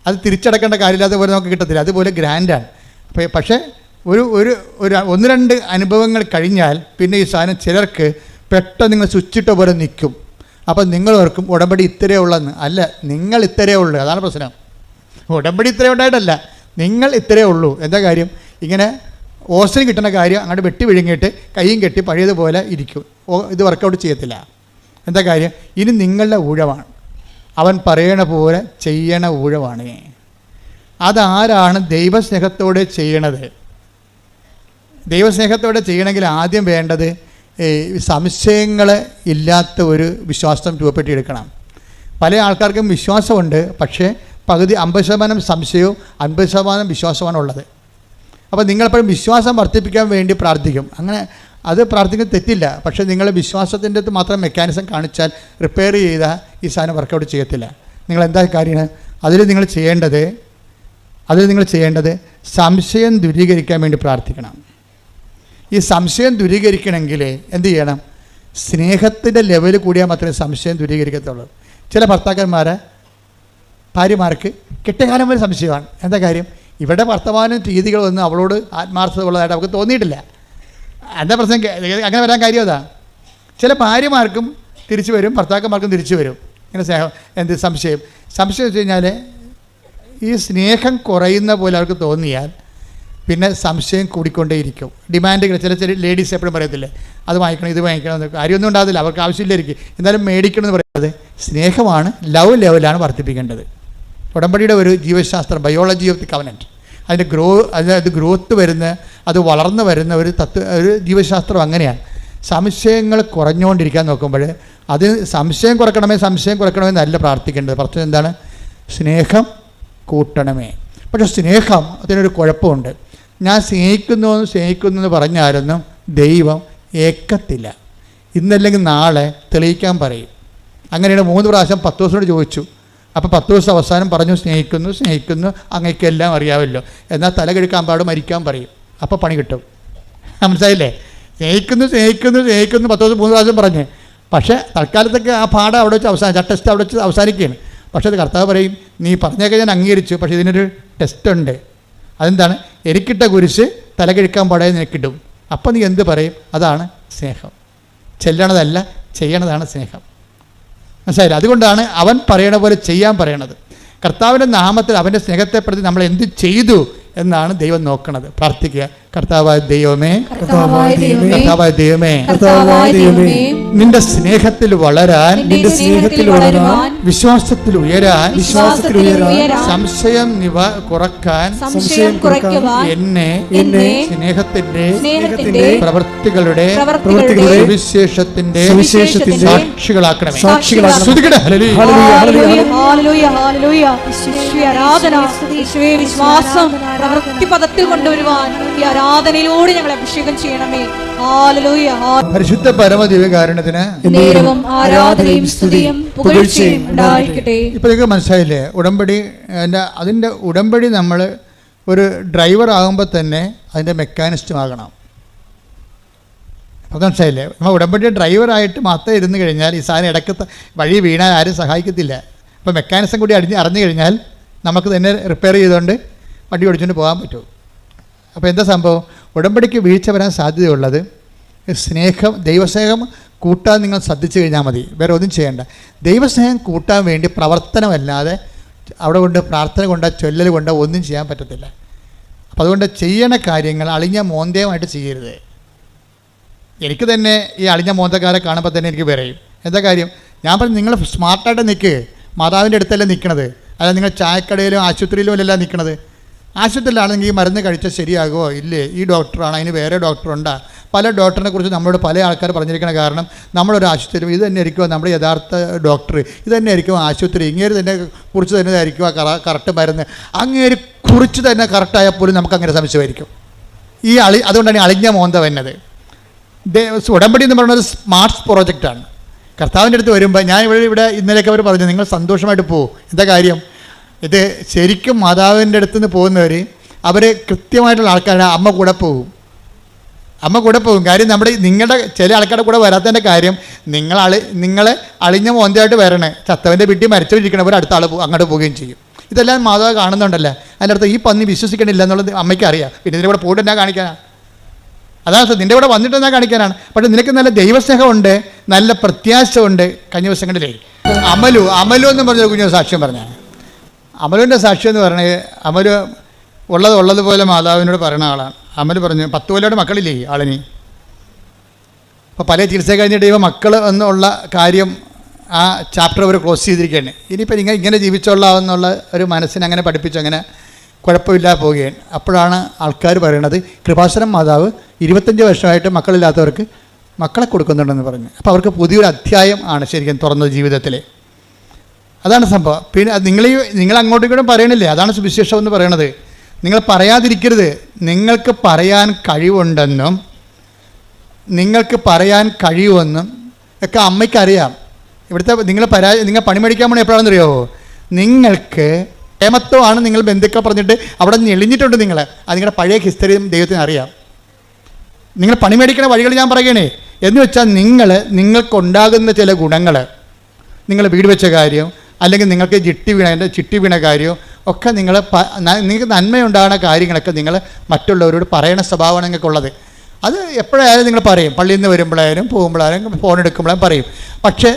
അത് തിരിച്ചടക്കേണ്ട കാര്യമില്ലാത്ത പോലെ നമുക്ക് കിട്ടത്തില്ല. അതുപോലെ ഗ്രാൻഡാണ്. പക്ഷേ ഒരു 1-2 അനുഭവങ്ങൾ കഴിഞ്ഞാൽ പിന്നെ ഈ സാധനം ചിലർക്ക് പെട്ടെന്ന് നിങ്ങൾ സ്വിച്ചിട്ട പോലെ നിൽക്കും. അപ്പം നിങ്ങൾ ഓർക്കും ഉടമ്പടി ഇത്രയേ ഉള്ളെന്ന്. അല്ല, നിങ്ങൾ ഇത്രയേ ഉള്ളൂ. അതാണ് പ്രശ്നം. ഉടമ്പടി ഇത്രയേ ഉണ്ടായിട്ടല്ല, നിങ്ങൾ ഇത്രയേ ഉള്ളൂ. എന്താ കാര്യം? ഇങ്ങനെ ഓസിന് കിട്ടുന്ന കാര്യം അങ്ങോട്ട് വെട്ടി വിഴുങ്ങിയിട്ട് കൈയും കെട്ടി പഴയതുപോലെ ഇരിക്കും. ഇത് വർക്കൗട്ട് ചെയ്യത്തില്ല. എന്താ കാര്യം? ഇനി നിങ്ങളുടെ ഊഴമാണ്. അവൻ പറയണ പോലെ ചെയ്യണ ഊഴമാണ്. അതാരാണ് ദൈവസ്നേഹത്തോടെ ചെയ്യണത്? ദൈവസ്നേഹത്തോടെ ചെയ്യണമെങ്കിൽ ആദ്യം വേണ്ടത് സംശയങ്ങൾ ഇല്ലാത്ത ഒരു വിശ്വാസം രൂപപ്പെടുത്തിയെടുക്കണം. പല ആൾക്കാർക്കും വിശ്വാസമുണ്ട്, പക്ഷേ പകുതി 50% സംശയവും 50% വിശ്വാസമാണ് ഉള്ളത്. അപ്പോൾ നിങ്ങളെപ്പോഴും വിശ്വാസം വർദ്ധിപ്പിക്കാൻ വേണ്ടി പ്രാർത്ഥിക്കും. അങ്ങനെ അത് പ്രാർത്ഥിക്കുന്നത് തെറ്റില്ല. പക്ഷേ നിങ്ങൾ വിശ്വാസത്തിൻ്റെ അടുത്ത് മാത്രം മെക്കാനിസം കാണിച്ചാൽ റിപ്പയർ ചെയ്താൽ ഈ സാധനം വർക്കൗട്ട് ചെയ്യത്തില്ല. നിങ്ങളെന്താ കാര്യമാണ് അതിൽ നിങ്ങൾ ചെയ്യേണ്ടത്? സംശയം ദൂരീകരിക്കാൻ വേണ്ടി പ്രാർത്ഥിക്കണം. ഈ സംശയം ദൂരീകരിക്കണമെങ്കിൽ എന്ത് ചെയ്യണം? സ്നേഹത്തിൻ്റെ ലെവൽ കൂടിയാൽ മാത്രമേ സംശയം ദൂരീകരിക്കത്തുള്ളൂ. ചില ഭാര്യമാർക്ക് കെട്ടകാലം വരെ സംശയമാണ്. എന്താ കാര്യം? ഇവിടെ വർത്തമാന രീതികളൊന്നും അവളോട് ആത്മാർത്ഥത ഉള്ളതായിട്ട് അവർക്ക് തോന്നിയിട്ടില്ല. എന്താ പ്രശ്നം? അങ്ങനെ വരാൻ കാര്യം അതാ. ചില ഭാര്യമാർക്കും തിരിച്ചു വരും, ഭർത്താക്കന്മാർക്കും തിരിച്ചു വരും. ഇങ്ങനെ സംശയം വെച്ച് കഴിഞ്ഞാൽ ഈ സ്നേഹം കുറയുന്ന പോലെ അവർക്ക് തോന്നിയാൽ പിന്നെ സംശയം കൂടിക്കൊണ്ടേയിരിക്കും. ഡിമാൻഡുകൾ ചില ലേഡീസ് എപ്പോഴും പറയത്തില്ലേ, അത് വാങ്ങിക്കണം ഇത് വാങ്ങിക്കണം എന്നൊക്കെ. കാര്യമൊന്നും ഉണ്ടാകത്തില്ല, അവർക്ക് ആവശ്യമില്ലായിരിക്കും. എന്നാലും മേടിക്കണം എന്ന് പറയുന്നത് സ്നേഹമാണ്. ലവ് ലെവലാണ് വർദ്ധിപ്പിക്കേണ്ടത്. ഉടമ്പടിയുടെ ഒരു ജീവശാസ്ത്രം, ബയോളജി ഓഫ് ദി കവനൻറ്റ്, അതിൻ്റെ ഗ്രോത്ത് വരുന്ന, അത് വളർന്നു വരുന്ന ഒരു ജീവശാസ്ത്രം അങ്ങനെയാണ്. സംശയങ്ങൾ കുറഞ്ഞുകൊണ്ടിരിക്കാൻ നോക്കുമ്പോൾ അത് സംശയം കുറയ്ക്കണമേ എന്നല്ല പ്രാർത്ഥിക്കേണ്ടത്. പ്രശ്നം എന്താണ്? സ്നേഹം കൂട്ടണമേ. പക്ഷേ സ്നേഹം അതിനൊരു കുഴപ്പമുണ്ട്. ഞാൻ സ്നേഹിക്കുന്നു എന്ന് പറഞ്ഞാലൊന്നും ദൈവം ഏക്കത്തില്ല. ഇന്നല്ലെങ്കിൽ നാളെ തെളിയിക്കാൻ പറയും. അങ്ങനെയാണ് 3 പ്രാവശ്യം 10 ദിവസത്തോട് ചോദിച്ചു. അപ്പോൾ 10 ദിവസം അവസാനം പറഞ്ഞു സ്നേഹിക്കുന്നു അങ്ങേക്കെല്ലാം അറിയാമല്ലോ, എന്നാൽ തല കഴുക്കാൻ പാടും മരിക്കാൻ പറയും. അപ്പോൾ പണി കിട്ടും. മനസ്സിലായില്ലേ? സ്നേഹിക്കുന്നു 10 ദിവസം 3 പ്രാവശ്യം പറഞ്ഞ്. പക്ഷേ തൽക്കാലത്തൊക്കെ ആ പാഠം അവിടെ വെച്ച് ടെസ്റ്റ് അവിടെ വെച്ച് അവസാനിക്കുകയാണ്. പക്ഷേ അത് കർത്താവ് പറയും, നീ പറഞ്ഞൊക്കെ ഞാൻ അംഗീകരിച്ചു, പക്ഷേ ഇതിനൊരു ടെസ്റ്റ് ഉണ്ട്. അതെന്താണ്? എനിക്കിട്ട കുരിശ് തല കഴുക്കാൻ പാടാതെ നിനക്കിട്ടും. അപ്പം നീ എന്ത് പറയും? അതാണ് സ്നേഹം. ചെല്ലണതല്ല, ചെയ്യണതാണ് സ്നേഹം. മനസ്സിലായില്ല? അതുകൊണ്ടാണ് അവൻ പറയണ പോലെ ചെയ്യാൻ പറയണത്. കർത്താവിൻ്റെ നാമത്തിൽ അവൻ്റെ സ്നേഹത്തെ പ്രതി നമ്മൾ എന്ത് ചെയ്തു എന്നാണ് ദൈവം നോക്കണത്. പ്രാർത്ഥിക്കുക. കർത്താവായ ദൈവമേ, നിന്റെ സ്നേഹത്തിൽ വളരാൻ, വിശ്വാസത്തിൽ ഉയരാൻ, സംശയം കുറക്കാൻ എന്നെ സ്നേഹത്തിന്റെ പ്രവൃത്തികളുടെ സുവിശേഷത്തിന്റെ സാക്ഷികളാക്കണമേ. വിശ്വാസം പ്രവൃത്തിപദത്തിൽ കൊണ്ടുവരുവാൻ ഈ ആരാധനയിലൂടെ ഞങ്ങളെ അഭിഷേകം ചെയ്യണമേ. ഹല്ലേലൂയ. പരിശുദ്ധ പരമദിവ്യകാരുണ്യത്തിന് നേരവും ആരാധനയും സ്തുതിയും പുകഴ്ചയും ഉണ്ടായിരിക്കട്ടെ. ഇപ്പോൾ നിങ്ങൾക്ക് മനസ്സിലായില്ലേ? അതിൻ്റെ ഉടമ്പടി നമ്മൾ ഒരു ഡ്രൈവർ ആകുമ്പോൾ തന്നെ അതിൻ്റെ മെക്കാനിസ്റ്റും ആകണം. അപ്പോൾ മനസ്സിലായില്ലേ? നമ്മൾ ഉടമ്പടി ഡ്രൈവറായിട്ട് മാത്രം ഇരുന്ന് കഴിഞ്ഞാൽ ഈ സാധനം ഇടയ്ക്ക് വഴി വീണാൽ ആരും സഹായിക്കത്തില്ല. അപ്പോൾ മെക്കാനിസം കൂടി അറിഞ്ഞു കഴിഞ്ഞാൽ നമുക്ക് തന്നെ റിപ്പയർ ചെയ്തുകൊണ്ട് വണ്ടി ഓടിച്ചുകൊണ്ട് പോകാൻ പറ്റും. അപ്പോൾ എന്താ സംഭവം? ഉടമ്പടിക്ക് വീഴ്ച വരാൻ സാധ്യതയുള്ളത് സ്നേഹം, ദൈവസ്നേഹം കൂട്ടാൻ നിങ്ങൾ ശ്രദ്ധിച്ചു കഴിഞ്ഞാൽ മതി, വേറെ ഒന്നും ചെയ്യേണ്ട. ദൈവസ്നേഹം കൂട്ടാൻ വേണ്ടി പ്രവർത്തനമല്ലാതെ അവിടെ കൊണ്ട് പ്രാർത്ഥന കൊണ്ടോ ചൊല്ലൽ കൊണ്ടോ ഒന്നും ചെയ്യാൻ പറ്റത്തില്ല. അപ്പോൾ അതുകൊണ്ട് ചെയ്യണ കാര്യങ്ങൾ അളിഞ്ഞ മോന്തയമായിട്ട് ചെയ്യരുത്. എനിക്ക് തന്നെ ഈ അളിഞ്ഞ മോന്തക്കാരെ കാണുമ്പോൾ തന്നെ എനിക്ക് പറയും, എന്താ കാര്യം? ഞാൻ പറഞ്ഞു, നിങ്ങൾ സ്മാർട്ടായിട്ട് നിൽക്ക്, മാതാവിൻ്റെ അടുത്തല്ലേ നിൽക്കണത്, അല്ല നിങ്ങൾ ചായക്കടയിലും ആശുപത്രിയിലും അല്ല നിൽക്കണത്. ആശുപത്രിയിലാണെങ്കിൽ ഈ മരുന്ന് കഴിച്ചാൽ ശരിയാകുമോ ഇല്ലേ, ഈ ഡോക്ടറാണ്, അതിന് വേറെ ഡോക്ടറുണ്ടാ. പല ഡോക്ടറിനെ കുറിച്ച് നമ്മളോട് പല ആൾക്കാർ പറഞ്ഞിരിക്കണ കാരണം നമ്മളൊരു ആശുപത്രി ഇത് തന്നെ ആയിരിക്കുമോ നമ്മുടെ യഥാർത്ഥ ഡോക്ടർ, ഇത് തന്നെ ആയിരിക്കും ആശുപത്രി, ഇങ്ങേര് തന്നെ കുറിച്ച് തന്നെ ആയിരിക്കും കറക്റ്റ് മരുന്ന്, അങ്ങേര് കുറിച്ച് തന്നെ കറക്റ്റായാൽ പോലും നമുക്ക് അങ്ങനെ സംശയമായിരിക്കും. അതുകൊണ്ടാണ് അളിഞ്ഞ മോന്ത വന്നത്. ഉടമ്പടി എന്ന് പറയുന്നത് സ്മാർട്ട്സ് പ്രോജക്റ്റാണ്. കർത്താവിൻ്റെ അടുത്ത് വരുമ്പോൾ ഞാൻ ഇവിടെ ഇന്നലെയൊക്കെ അവർ പറഞ്ഞു, നിങ്ങൾ സന്തോഷമായിട്ട് പോകും. എന്താ കാര്യം? ഇത് ശരിക്കും മാതാവിൻ്റെ അടുത്ത് നിന്ന് പോകുന്നവർ അവർ കൃത്യമായിട്ടുള്ള ആൾക്കാരുടെ അമ്മ കൂടെ പോകും. കാര്യം നിങ്ങളുടെ ചില ആൾക്കാരുടെ കൂടെ വരാത്തതിൻ്റെ കാര്യം നിങ്ങൾ അളിഞ്ഞ മോന്തയായിട്ട് വരണേ, ചത്തവൻ്റെ വീട്ടിൽ മരിച്ചിരിക്കണവർ അടുത്ത ആൾ അങ്ങോട്ട് പോവുകയും ചെയ്യും. ഇതെല്ലാം മാതാവ് കാണുന്നുണ്ടല്ലോ. അതിൻ്റെ അടുത്ത് ഈ പന്നി വിശ്വസിക്കണില്ല എന്നുള്ളത് അമ്മയ്ക്ക് അറിയാം. പിന്നെ ഇതിൻ്റെ കൂടെ പോയിട്ട് എന്നാ കാണിക്കാനാണ്? അതാണ് നിൻ്റെ കൂടെ വന്നിട്ട് എന്നാ കാണിക്കാനാണ്? പക്ഷേ നിനക്ക് നല്ല ദൈവസ്നേഹമുണ്ട്, നല്ല പ്രത്യാശ ഉണ്ട്. കഴിഞ്ഞ ദിവസങ്ങളിലേ അമലു എന്ന് പറഞ്ഞ കുഞ്ഞു സാക്ഷ്യം പറഞ്ഞാണ്. അമലുവിൻ്റെ സാക്ഷ്യം എന്ന് പറഞ്ഞത്, അമലു ഉള്ളതുപോലെ മാതാവിനോട് പറയുന്ന ആളാണ്. അമൽ പറഞ്ഞു, 10 കൊല്ലയുടെ മക്കളില്ലേ ആളിന്. അപ്പോൾ പല ചികിത്സ കഴിഞ്ഞിട്ട് ഇവ മക്കൾ എന്നുള്ള കാര്യം ആ ചാപ്റ്റർ അവർ ക്ലോസ് ചെയ്തിരിക്കുകയാണ്. ഇനിയിപ്പോൾ ഇങ്ങനെ ജീവിച്ചോളാമെന്നുള്ള ഒരു മനസ്സിനെ അങ്ങനെ പഠിപ്പിച്ചു, അങ്ങനെ കുഴപ്പമില്ലാതെ പോവുകയാണ്. അപ്പോഴാണ് ആൾക്കാർ പറയണത്, കൃപാസനം മാതാവ് 25 വർഷമായിട്ട് മക്കളില്ലാത്തവർക്ക് മക്കളെ കൊടുക്കുന്നുണ്ടെന്ന് പറഞ്ഞു. അപ്പോൾ അവർക്ക് പുതിയൊരു അധ്യായം ആണ് ശരിക്കും തുറന്നത് ജീവിതത്തിൽ. അതാണ് സംഭവം. പിന്നെ നിങ്ങൾ അങ്ങോട്ടും ഇങ്ങോട്ടും പറയണില്ലേ, അതാണ് സുവിശേഷം എന്ന് പറയണത്. നിങ്ങൾ പറയാതിരിക്കരുത്. നിങ്ങൾക്ക് പറയാൻ കഴിവുണ്ടെന്നും നിങ്ങൾക്ക് പറയാൻ കഴിയുമെന്നും ഒക്കെ അമ്മയ്ക്കറിയാം. ഇവിടുത്തെ നിങ്ങൾ പണി മേടിക്കാൻ പോണേ എപ്പോഴാണെന്ന് അറിയാമോ? നിങ്ങൾക്ക് ഏമത്വമാണ് നിങ്ങൾ ബന്ധുക്കൾ പറഞ്ഞിട്ട് അവിടെ ഞെളിഞ്ഞിട്ടുണ്ട്. അത് നിങ്ങളുടെ പഴയ ഹിസ്റ്ററിയും ദൈവത്തിന് അറിയാം. നിങ്ങൾ പണി മേടിക്കുന്ന വഴികൾ ഞാൻ പറയുകയാണേ. എന്ന് വെച്ചാൽ നിങ്ങൾക്കുണ്ടാകുന്ന ചില ഗുണങ്ങൾ, നിങ്ങൾ വീട് വെച്ച കാര്യം, അല്ലെങ്കിൽ നിങ്ങൾക്ക് ചിട്ടി വീണ കാര്യം ഒക്കെ നിങ്ങൾക്ക് നന്മയുണ്ടാകുന്ന കാര്യങ്ങളൊക്കെ നിങ്ങൾ മറ്റുള്ളവരോട് പറയണ സ്വഭാവമാണ് നിങ്ങൾക്കുള്ളത്. അത് എപ്പോഴായാലും നിങ്ങൾ പറയും, പള്ളിയിൽ നിന്ന് വരുമ്പോഴായാലും പോകുമ്പോഴായാലും ഫോൺ എടുക്കുമ്പോഴും പറയും. പക്ഷേ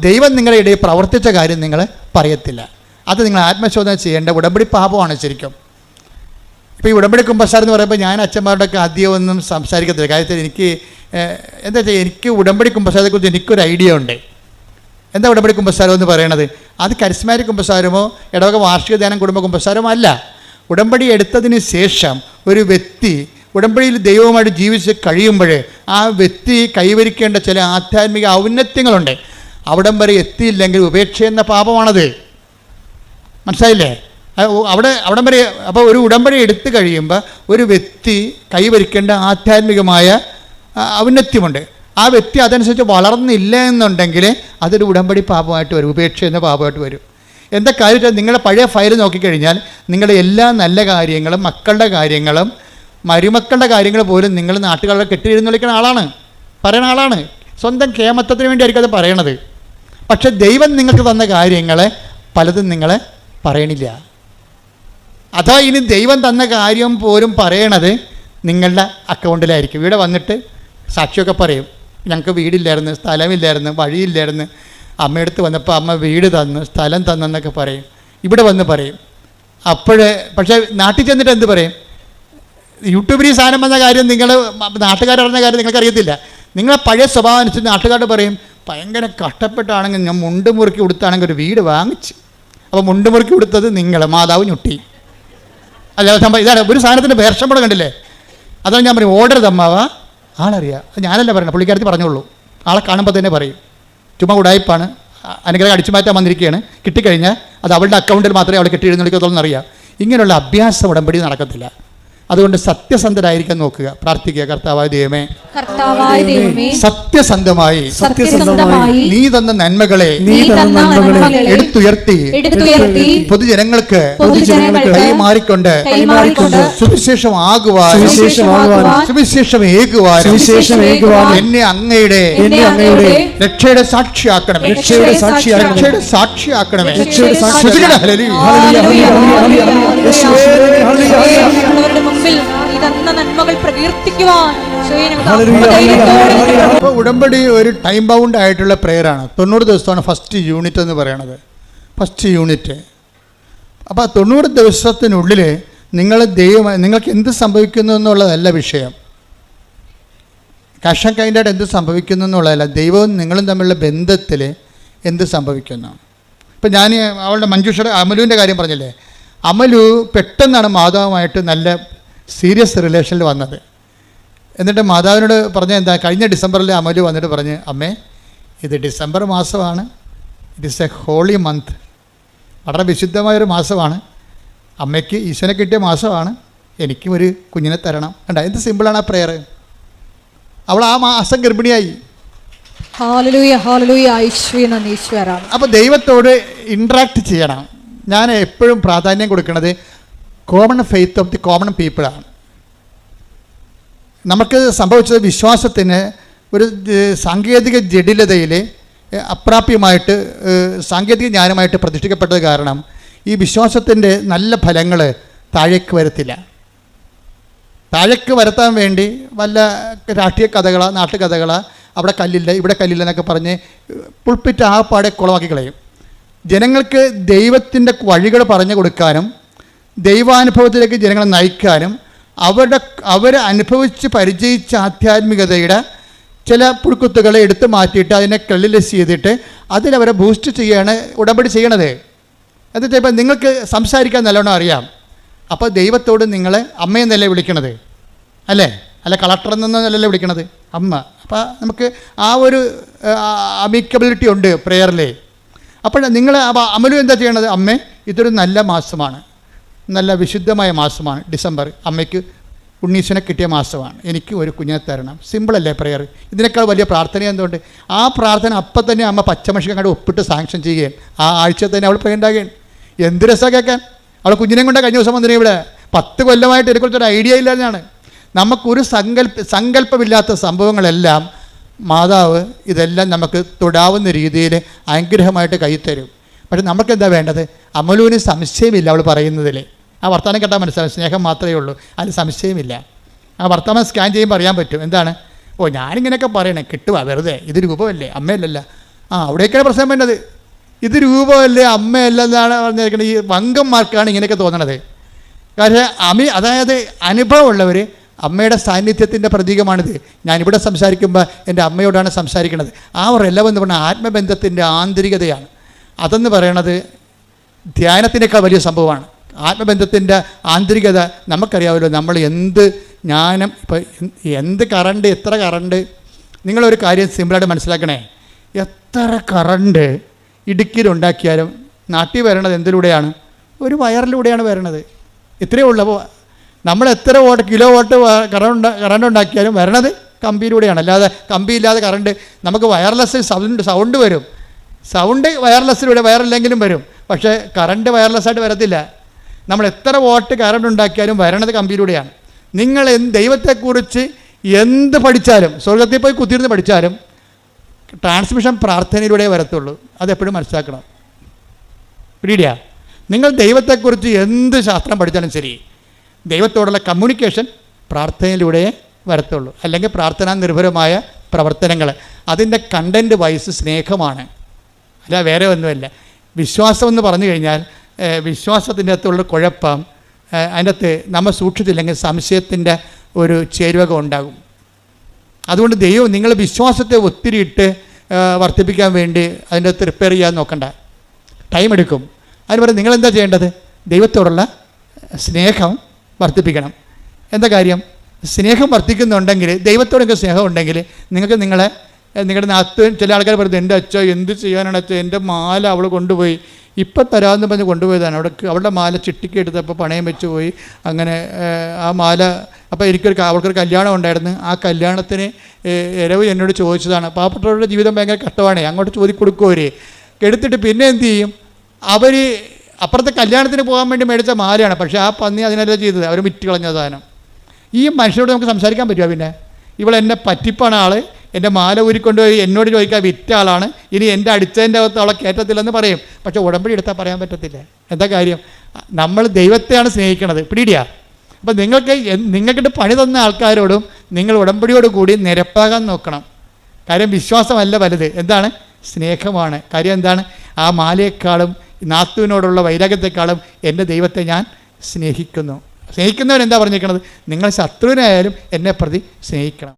ദൈവം നിങ്ങളുടെ ഇടയിൽ പ്രവർത്തിച്ച കാര്യം നിങ്ങൾ പറയത്തില്ല. അത് നിങ്ങൾ ആത്മശോധന ചെയ്യേണ്ട ഉടമ്പടി പാപമാണ് ശരിക്കും. ഇപ്പോൾ ഈ ഉടമ്പടി കുമ്പസാരം എന്ന് പറയുമ്പോൾ ഞാൻ അച്ഛന്മാരുടെയൊക്കെ അധികമൊന്നും സംസാരിക്കത്തില്ല. കാര്യത്തിൽ എന്താ വെച്ചാൽ എനിക്ക് ഉടമ്പടി കുമ്പസാരത്തെക്കുറിച്ച് എനിക്കൊരു ഐഡിയ ഉണ്ട്. എന്താ ഉടമ്പടി കുമ്പസാരം എന്ന് പറയണത്? അത് കരിസ്മാറ്റിക് കുമ്പസാരമോ ഇടവക വാർഷിക ധ്യാനം കുടുംബ കുമ്പസാരമോ അല്ല. ഉടമ്പടി എടുത്തതിന് ശേഷം ഒരു വ്യക്തി ഉടമ്പടിയിൽ ദൈവവുമായിട്ട് ജീവിച്ച് കഴിയുമ്പോൾ ആ വ്യക്തി കൈവരിക്കേണ്ട ചില ആധ്യാത്മിക ഔന്നത്യങ്ങളുണ്ട്. അവിടം വരെ എത്തിയില്ലെങ്കിൽ ഉപേക്ഷ എന്ന പാപമാണത്. മനസ്സിലായില്ലേ? അവിടം വരെ. അപ്പോൾ ഒരു ഉടമ്പടി എടുത്തു കഴിയുമ്പോൾ ഒരു വ്യക്തി കൈവരിക്കേണ്ട ആധ്യാത്മികമായ ഔന്നത്യമുണ്ട്. ആ വ്യക്തി അതനുസരിച്ച് വളർന്നില്ല എന്നുണ്ടെങ്കിൽ അതൊരു ഉടമ്പടി പാപമായിട്ട് വരും, ഉപേക്ഷ എന്ന പാപമായിട്ട് വരും. എന്താ കാര്യം? നിങ്ങളുടെ പഴയ ഫയൽ നോക്കിക്കഴിഞ്ഞാൽ നിങ്ങളുടെ എല്ലാ നല്ല കാര്യങ്ങളും, മക്കളുടെ കാര്യങ്ങളും, മരുമക്കളുടെ കാര്യങ്ങൾ പോലും നിങ്ങൾ നാട്ടുകാരെ കെട്ടിയിരുന്ന് വിളിക്കുന്ന ആളാണ്, പറയുന്ന ആളാണ്. സ്വന്തം ക്ഷേമത്വത്തിന് വേണ്ടിയായിരിക്കും അത് പറയണത്. പക്ഷെ ദൈവം നിങ്ങൾക്ക് തന്ന കാര്യങ്ങളെ പലതും നിങ്ങളെ പറയണില്ല. അതാ ഇനി ദൈവം തന്ന കാര്യം പോലും പറയണത് നിങ്ങളുടെ അക്കൗണ്ടിലായിരിക്കും. ഇവിടെ വന്നിട്ട് സാക്ഷിയൊക്കെ പറയും, ഞങ്ങൾക്ക് വീടില്ലായിരുന്നു, സ്ഥലമില്ലായിരുന്നു, വഴിയില്ലായിരുന്നു, അമ്മയടുത്ത് വന്നപ്പോൾ അമ്മ വീട് തന്നു, സ്ഥലം തന്നെന്നൊക്കെ പറയും. ഇവിടെ വന്ന് പറയും. പക്ഷേ നാട്ടിൽ ചെന്നിട്ട് എന്ത് പറയും? യൂട്യൂബിൽ ഈ സാധനം വന്ന കാര്യം നാട്ടുകാരറിഞ്ഞ കാര്യം നിങ്ങൾക്കറിയത്തില്ല. നിങ്ങളെ പഴയ സ്വഭാവം അനുസരിച്ച് നാട്ടുകാരോട് പറയും, ഭയങ്കര കഷ്ടപ്പെട്ടാണെങ്കിൽ ഞാൻ മുണ്ട് മുറുക്കി കൊടുത്താണെങ്കിൽ ഒരു വീട് വാങ്ങിച്ച്. അപ്പോൾ മുണ്ട് മുറുക്കി കൊടുത്തത് നിങ്ങൾ, മാതാവ് ഞൊട്ടി. അല്ല സംഭവം ഇതാണ്. ഒരു സാധനത്തിൻ്റെ വേർഷം കൂടെ കണ്ടില്ലേ? അതാണ് ഞാൻ പറയും, ഓർഡർ തമ്മാവാ ആളറിയാം. അത് ഞാനല്ല പറയണം, പുള്ളിക്കാരത്തി പറഞ്ഞോളൂ. ആളെ കാണുമ്പോൾ തന്നെ പറയും, ചുമ്മാ ഉടായ്പാണ്, അനുഗ്രഹം അടിച്ചു മാറ്റാൻ വന്നിരിക്കുകയാണ്, കിട്ടിക്കഴിഞ്ഞാൽ അത് അവളുടെ അക്കൗണ്ടിൽ മാത്രമേ അവൾ കെട്ടിയിരുന്നുള്ളൂ എന്നറിയാം. ഇങ്ങനെയുള്ള അഭ്യാസം ഉടമ്പടി നടക്കത്തില്ല. അതുകൊണ്ട് സത്യസന്ധരായിരിക്കാൻ നോക്കുക. പ്രാർത്ഥിക്കുക. കർത്താവായ ദൈവമേ, സത്യസന്ധമായി നീ തന്ന നന്മകളെ എടുത്തുയർത്തി പൊതുജനങ്ങൾക്ക് കൈമാറിക്കൊണ്ട് സുവിശേഷം ഏകുവാൻ എന്നെ അങ്ങയുടെ രക്ഷയുടെ സാക്ഷിയാക്കണമേ. അപ്പോൾ ഉടമ്പടി ഒരു ടൈം ബൗണ്ട് ആയിട്ടുള്ള പ്രെയറാണ്. 90 ദിവസമാണ് ഫസ്റ്റ് യൂണിറ്റ് എന്ന് പറയണത്. First unit. അപ്പോൾ 90 ദിവസത്തിനുള്ളിൽ നിങ്ങൾക്ക് എന്ത് സംഭവിക്കുന്നു എന്നുള്ളതല്ല വിഷയം. കാഷ് ആൻഡ് കൈൻഡായിട്ട് എന്ത് സംഭവിക്കുന്നു എന്നുള്ളതല്ല, ദൈവവും നിങ്ങളും തമ്മിലുള്ള ബന്ധത്തിൽ എന്ത് സംഭവിക്കുന്നു. ഇപ്പം ഞാൻ അവളുടെ മഞ്ജുഷയുടെ അമലുവിൻ്റെ കാര്യം പറഞ്ഞില്ലേ, അമലു പെട്ടെന്നാണ് മാതാവുമായിട്ട് നല്ല സീരിയസ് റിലേഷനിൽ വന്നത്. എന്നിട്ട് മാതാവിനോട് പറഞ്ഞ എന്താ, കഴിഞ്ഞ ഡിസംബറിൽ അമലു വന്നിട്ട് പറഞ്ഞ്, അമ്മേ ഇത് ഡിസംബർ മാസമാണ്, it is a holy month, വളരെ വിശുദ്ധമായൊരു മാസമാണ്, അമ്മയ്ക്ക് ഈശ്വരനെ കിട്ടിയ മാസമാണ്, എനിക്കും ഒരു കുഞ്ഞിനെ തരണം. കണ്ട എന്ത് സിമ്പിളാണ് ആ പ്രെയർ. അവൾ ആ മാസം ഗർഭിണിയായി. അപ്പോൾ ദൈവത്തോട് ഇൻട്രാക്ട് ചെയ്യണം. ഞാൻ എപ്പോഴും പ്രാധാന്യം കൊടുക്കുന്നത് common faith of the common പീപ്പിളാണ്. നമുക്ക് സംഭവിച്ചത് വിശ്വാസത്തിന് ഒരു സാങ്കേതിക ജടിലതയിൽ അപ്രാപ്യമായിട്ട് സാങ്കേതിക ജ്ഞാനമായിട്ട് പ്രതിഷ്ഠിക്കപ്പെട്ടത് കാരണം ഈ വിശ്വാസത്തിൻ്റെ നല്ല ഫലങ്ങൾ താഴേക്ക് വരത്തില്ല. താഴേക്ക് വരുത്താൻ വേണ്ടി വല്ല രാഷ്ട്രീയ കഥകളോ നാട്ടുകഥകളോ, അവിടെ കല്ലില്ല ഇവിടെ കല്ലില്ല എന്നൊക്കെ പറഞ്ഞ് പുൾപ്പിറ്റ് ആ പാടെ കുളമാക്കി കളയും. ജനങ്ങൾക്ക് ദൈവത്തിൻ്റെ വഴികൾ പറഞ്ഞു കൊടുക്കാനും ദൈവാനുഭവത്തിലേക്ക് ജനങ്ങളെ നയിക്കാനും അവർ അനുഭവിച്ച് പരിചയിച്ച ആധ്യാത്മികതയുടെ ചില പുഴുക്കുത്തുകളെ എടുത്തു മാറ്റിയിട്ട് അതിനെ ക്രെഡിലൈസ് ചെയ്തിട്ട് അതിലവരെ ബൂസ്റ്റ് ചെയ്യുകയാണ് ഉടമ്പടി ചെയ്യണത്. എന്നിട്ട് ഇപ്പം നിങ്ങൾക്ക് സംസാരിക്കാൻ നല്ലോണം അറിയാം. അപ്പോൾ ദൈവത്തോട് നിങ്ങൾ അമ്മയെന്നല്ലേ വിളിക്കണത്, അല്ലേ? അല്ല കളക്ടർ എന്നല്ലേ വിളിക്കണത്, അമ്മ. അപ്പോൾ നമുക്ക് ആ ഒരു അമിക്കബിലിറ്റി ഉണ്ട് പ്രെയറിലേ. അപ്പോൾ നിങ്ങൾ അമലു എന്താ ചെയ്യണത്, അമ്മേ ഇതൊരു നല്ല മാസമാണ്, നല്ല വിശുദ്ധമായ മാസമാണ് ഡിസംബർ, അമ്മയ്ക്ക് ഉണ്ണീശനെ കിട്ടിയ മാസമാണ്, എനിക്ക് ഒരു കുഞ്ഞിനെ തരണം. സിമ്പിളല്ലേ പ്രെയർ? ഇതിനേക്കാൾ വലിയ പ്രാർത്ഥന എന്തുകൊണ്ട്? ആ പ്രാർത്ഥന അപ്പം തന്നെ അമ്മ പച്ചമഷിക്ക് അങ്ങോട്ട് ഒപ്പിട്ട് സാങ്ഷൻ ചെയ്യുകയും ആ ആഴ്ച തന്നെ അവൾ പ്രേ ഉണ്ടാകുകയും. എന്ത് രസമാണ് കേൾക്കാൻ. അവൾ കുഞ്ഞിനെ കൊണ്ട് കഴിഞ്ഞ ദിവസം വന്നിട്ട് ഇവിടെ 10 കൊല്ലമായിട്ട് ഇതിനെക്കുറിച്ചൊരു ഐഡിയ ഇല്ലാതെയാണ്. നമുക്കൊരു സങ്കല്പമില്ലാത്ത സംഭവങ്ങളെല്ലാം മാതാവ് ഇതെല്ലാം നമുക്ക് തൊടാവുന്ന രീതിയിൽ അനുഗ്രഹമായിട്ട് കൈത്തരും. പക്ഷെ നമുക്കെന്താ വേണ്ടത്? അമലുവിന് സംശയമില്ല അവൾ പറയുന്നതിൽ. ആ വർത്തമാനം കേട്ടാൽ മനസ്സിലാവും, സ്നേഹം മാത്രമേ ഉള്ളൂ, അതിൽ സംശയമില്ല. ആ വർത്തമാനം സ്കാൻ ചെയ്യുമ്പോൾ അറിയാൻ പറ്റും എന്താണ്. ഓ ഞാനിങ്ങനെയൊക്കെ പറയണേ, കിട്ടുക വെറുതെ, ഇത് രൂപമല്ലേ അമ്മയല്ലല്ല. അവിടേക്കാണ് പ്രശ്നം വേണ്ടത്. ഇത് രൂപമല്ലേ അമ്മയല്ല എന്നാണ് പറഞ്ഞിരിക്കുന്നത്. ഈ വങ്കന്മാർക്കാണ് ഇങ്ങനെയൊക്കെ തോന്നണത്. കാരണം അതായത് അനുഭവമുള്ളവർ അമ്മയുടെ സാന്നിധ്യത്തിൻ്റെ പ്രതീകമാണിത്. ഞാനിവിടെ സംസാരിക്കുമ്പോൾ എൻ്റെ അമ്മയോടാണ് സംസാരിക്കുന്നത്. ആ റിലവെന്ന് പറഞ്ഞാൽ ആത്മബന്ധത്തിൻ്റെ ആന്തരികതയാണ്. അതെന്ന് പറയണത് ധ്യാനത്തിനേക്കാൾ വലിയ സംഭവമാണ്. ആത്മബന്ധത്തിൻ്റെ ആന്തരികത നമുക്കറിയാമല്ലോ. നമ്മൾ എന്ത് ജ്ഞാനം, ഇപ്പോൾ എന്ത് കറണ്ട്, എത്ര കറണ്ട്, നിങ്ങളൊരു കാര്യം സിമ്പിളായിട്ട് മനസ്സിലാക്കണേ. എത്ര കറണ്ട് ഇടുക്കിയിലുണ്ടാക്കിയാലും നാട്ടിൽ വരണത് എന്തിലൂടെയാണ്? ഒരു വയറിലൂടെയാണ് വരണത്. ഇത്രയേ ഉള്ളൂ. അപ്പോൾ നമ്മൾ എത്ര കിലോ വാട്ട് കറണ്ട് ഉണ്ടാക്കിയാലും വരണത് കമ്പിയിലൂടെയാണ്. അല്ലാതെ കമ്പിയില്ലാതെ കറണ്ട് നമുക്ക് വയർലെസ് സൗണ്ട് വരും. സൗണ്ട് വയർലെസ്സിലൂടെ, വയറില്ലെങ്കിലും വരും. പക്ഷേ കറണ്ട് വയർലെസ്സായിട്ട് വരത്തില്ല. നമ്മൾ എത്ര വാട്ട് കറണ്ട് ഉണ്ടാക്കിയാലും വരണത് കമ്പിയിലൂടെയാണ്. നിങ്ങൾ ദൈവത്തെക്കുറിച്ച് എന്ത് പഠിച്ചാലും, സ്വർഗത്തിൽ പോയി കുത്തിയിരുന്ന് പഠിച്ചാലും ട്രാൻസ്മിഷൻ പ്രാർത്ഥനയിലൂടെ വരത്തുള്ളൂ. അതെപ്പോഴും മനസ്സിലാക്കണം. പിടിയാ, നിങ്ങൾ ദൈവത്തെക്കുറിച്ച് എന്ത് ശാസ്ത്രം പഠിച്ചാലും ശരി, ദൈവത്തോടുള്ള കമ്മ്യൂണിക്കേഷൻ പ്രാർത്ഥനയിലൂടെ വരത്തുള്ളൂ. അല്ലെങ്കിൽ പ്രാർത്ഥനാ നിർഭരമായ പ്രവർത്തനങ്ങൾ, അതിൻ്റെ കണ്ടൻറ്റ് വൈസ് സ്നേഹമാണ്, അല്ല വേറെ ഒന്നുമല്ല. വിശ്വാസം എന്ന് പറഞ്ഞു കഴിഞ്ഞാൽ വിശ്വാസത്തിൻ്റെ അകത്തുള്ള കുഴപ്പം, അതിൻ്റെ അകത്ത് നമ്മൾ സൂക്ഷിച്ചില്ലെങ്കിൽ സംശയത്തിൻ്റെ ഒരു ചേരുവക ഉണ്ടാകും. അതുകൊണ്ട് ദൈവം നിങ്ങൾ വിശ്വാസത്തെ ഒത്തിരി ഇട്ട് വർദ്ധിപ്പിക്കാൻ വേണ്ടി അതിൻ്റെ അകത്ത് റിപ്പയർ ചെയ്യാൻ നോക്കണ്ട, ടൈം എടുക്കും. അതിന് പറയുന്നത് നിങ്ങളെന്താ ചെയ്യേണ്ടത്? ദൈവത്തോടുള്ള സ്നേഹം വർദ്ധിപ്പിക്കണം. എന്താ കാര്യം? സ്നേഹം വർദ്ധിക്കുന്നുണ്ടെങ്കിൽ, ദൈവത്തോടൊക്കെ സ്നേഹം ഉണ്ടെങ്കിൽ നിങ്ങൾക്ക് നിങ്ങളെ നിങ്ങളുടെ നാത്തുൻ, ചില ആൾക്കാർ പറയുന്നത് എൻ്റെ അച്ഛ എന്ത് ചെയ്യാനാണ് അച്ഛ, എൻ്റെ മാല അവൾ കൊണ്ടുപോയി, ഇപ്പം തരാമെന്ന് പറഞ്ഞ് കൊണ്ടുപോയതാണ്. അവളുടെ മാല ചിട്ടിക്ക് എടുത്തപ്പോൾ പണയം വെച്ച് പോയി. അങ്ങനെ ആ മാല, അപ്പോൾ അവൾക്കൊരു കല്യാണം ഉണ്ടായിരുന്നു. ആ കല്യാണത്തിന് ഇരവ് എന്നോട് ചോദിച്ചതാണ്. പാവപ്പെട്ടവരുടെ ജീവിതം ഭയങ്കര കഷ്ടമാണ്, അങ്ങോട്ട് ചോദിക്കൊടുക്കുവരെ എടുത്തിട്ട് പിന്നെ എന്ത് ചെയ്യും, അവർ അപ്പുറത്തെ കല്യാണത്തിന് പോകാൻ വേണ്ടി മേടിച്ച മാലയാണ്, പക്ഷേ ആ പന്നി അതിനല്ല ചെയ്തത്, അവർ വിറ്റ് കളഞ്ഞ സാധനം. ഈ മനുഷ്യനോട് നമുക്ക് സംസാരിക്കാൻ പറ്റുമോ? പിന്നെ ഇവളെന്നെ പറ്റിപ്പാണ് ആൾ, എൻ്റെ മാല ഊരിക്കൊണ്ടുപോയി എന്നോട് ചോദിക്കാൻ വിറ്റ ആളാണ്, ഇനി എൻ്റെ അടിച്ചതിൻ്റെ അകത്ത് അവളെ കയറ്റത്തില്ലെന്ന് പറയും. പക്ഷേ ഉടമ്പടി എടുത്താൽ പറയാൻ പറ്റത്തില്ല. എന്താ കാര്യം? നമ്മൾ ദൈവത്തെയാണ് സ്നേഹിക്കണത്. പിടിയിടിയാ. അപ്പം നിങ്ങൾക്കിട്ട് പണി തന്ന ആൾക്കാരോടും നിങ്ങൾ ഉടമ്പടിയോട് കൂടി നിരപ്പാകാൻ നോക്കണം. കാര്യം വിശ്വാസമല്ല വലുത്, എന്താണ്? സ്നേഹമാണ്. കാര്യം എന്താണ്? ആ മാലയെക്കാളും നാത്തുവിനോടുള്ള വൈരാഗ്യത്തെക്കാളും എൻ്റെ ദൈവത്തെ ഞാൻ സ്നേഹിക്കുന്നു. സ്നേഹിക്കുന്നവൻ എന്താ പറഞ്ഞിരിക്കുന്നത്? നിങ്ങൾ ശത്രുവിനായാലും എന്നെ പ്രതി സ്നേഹിക്കണം.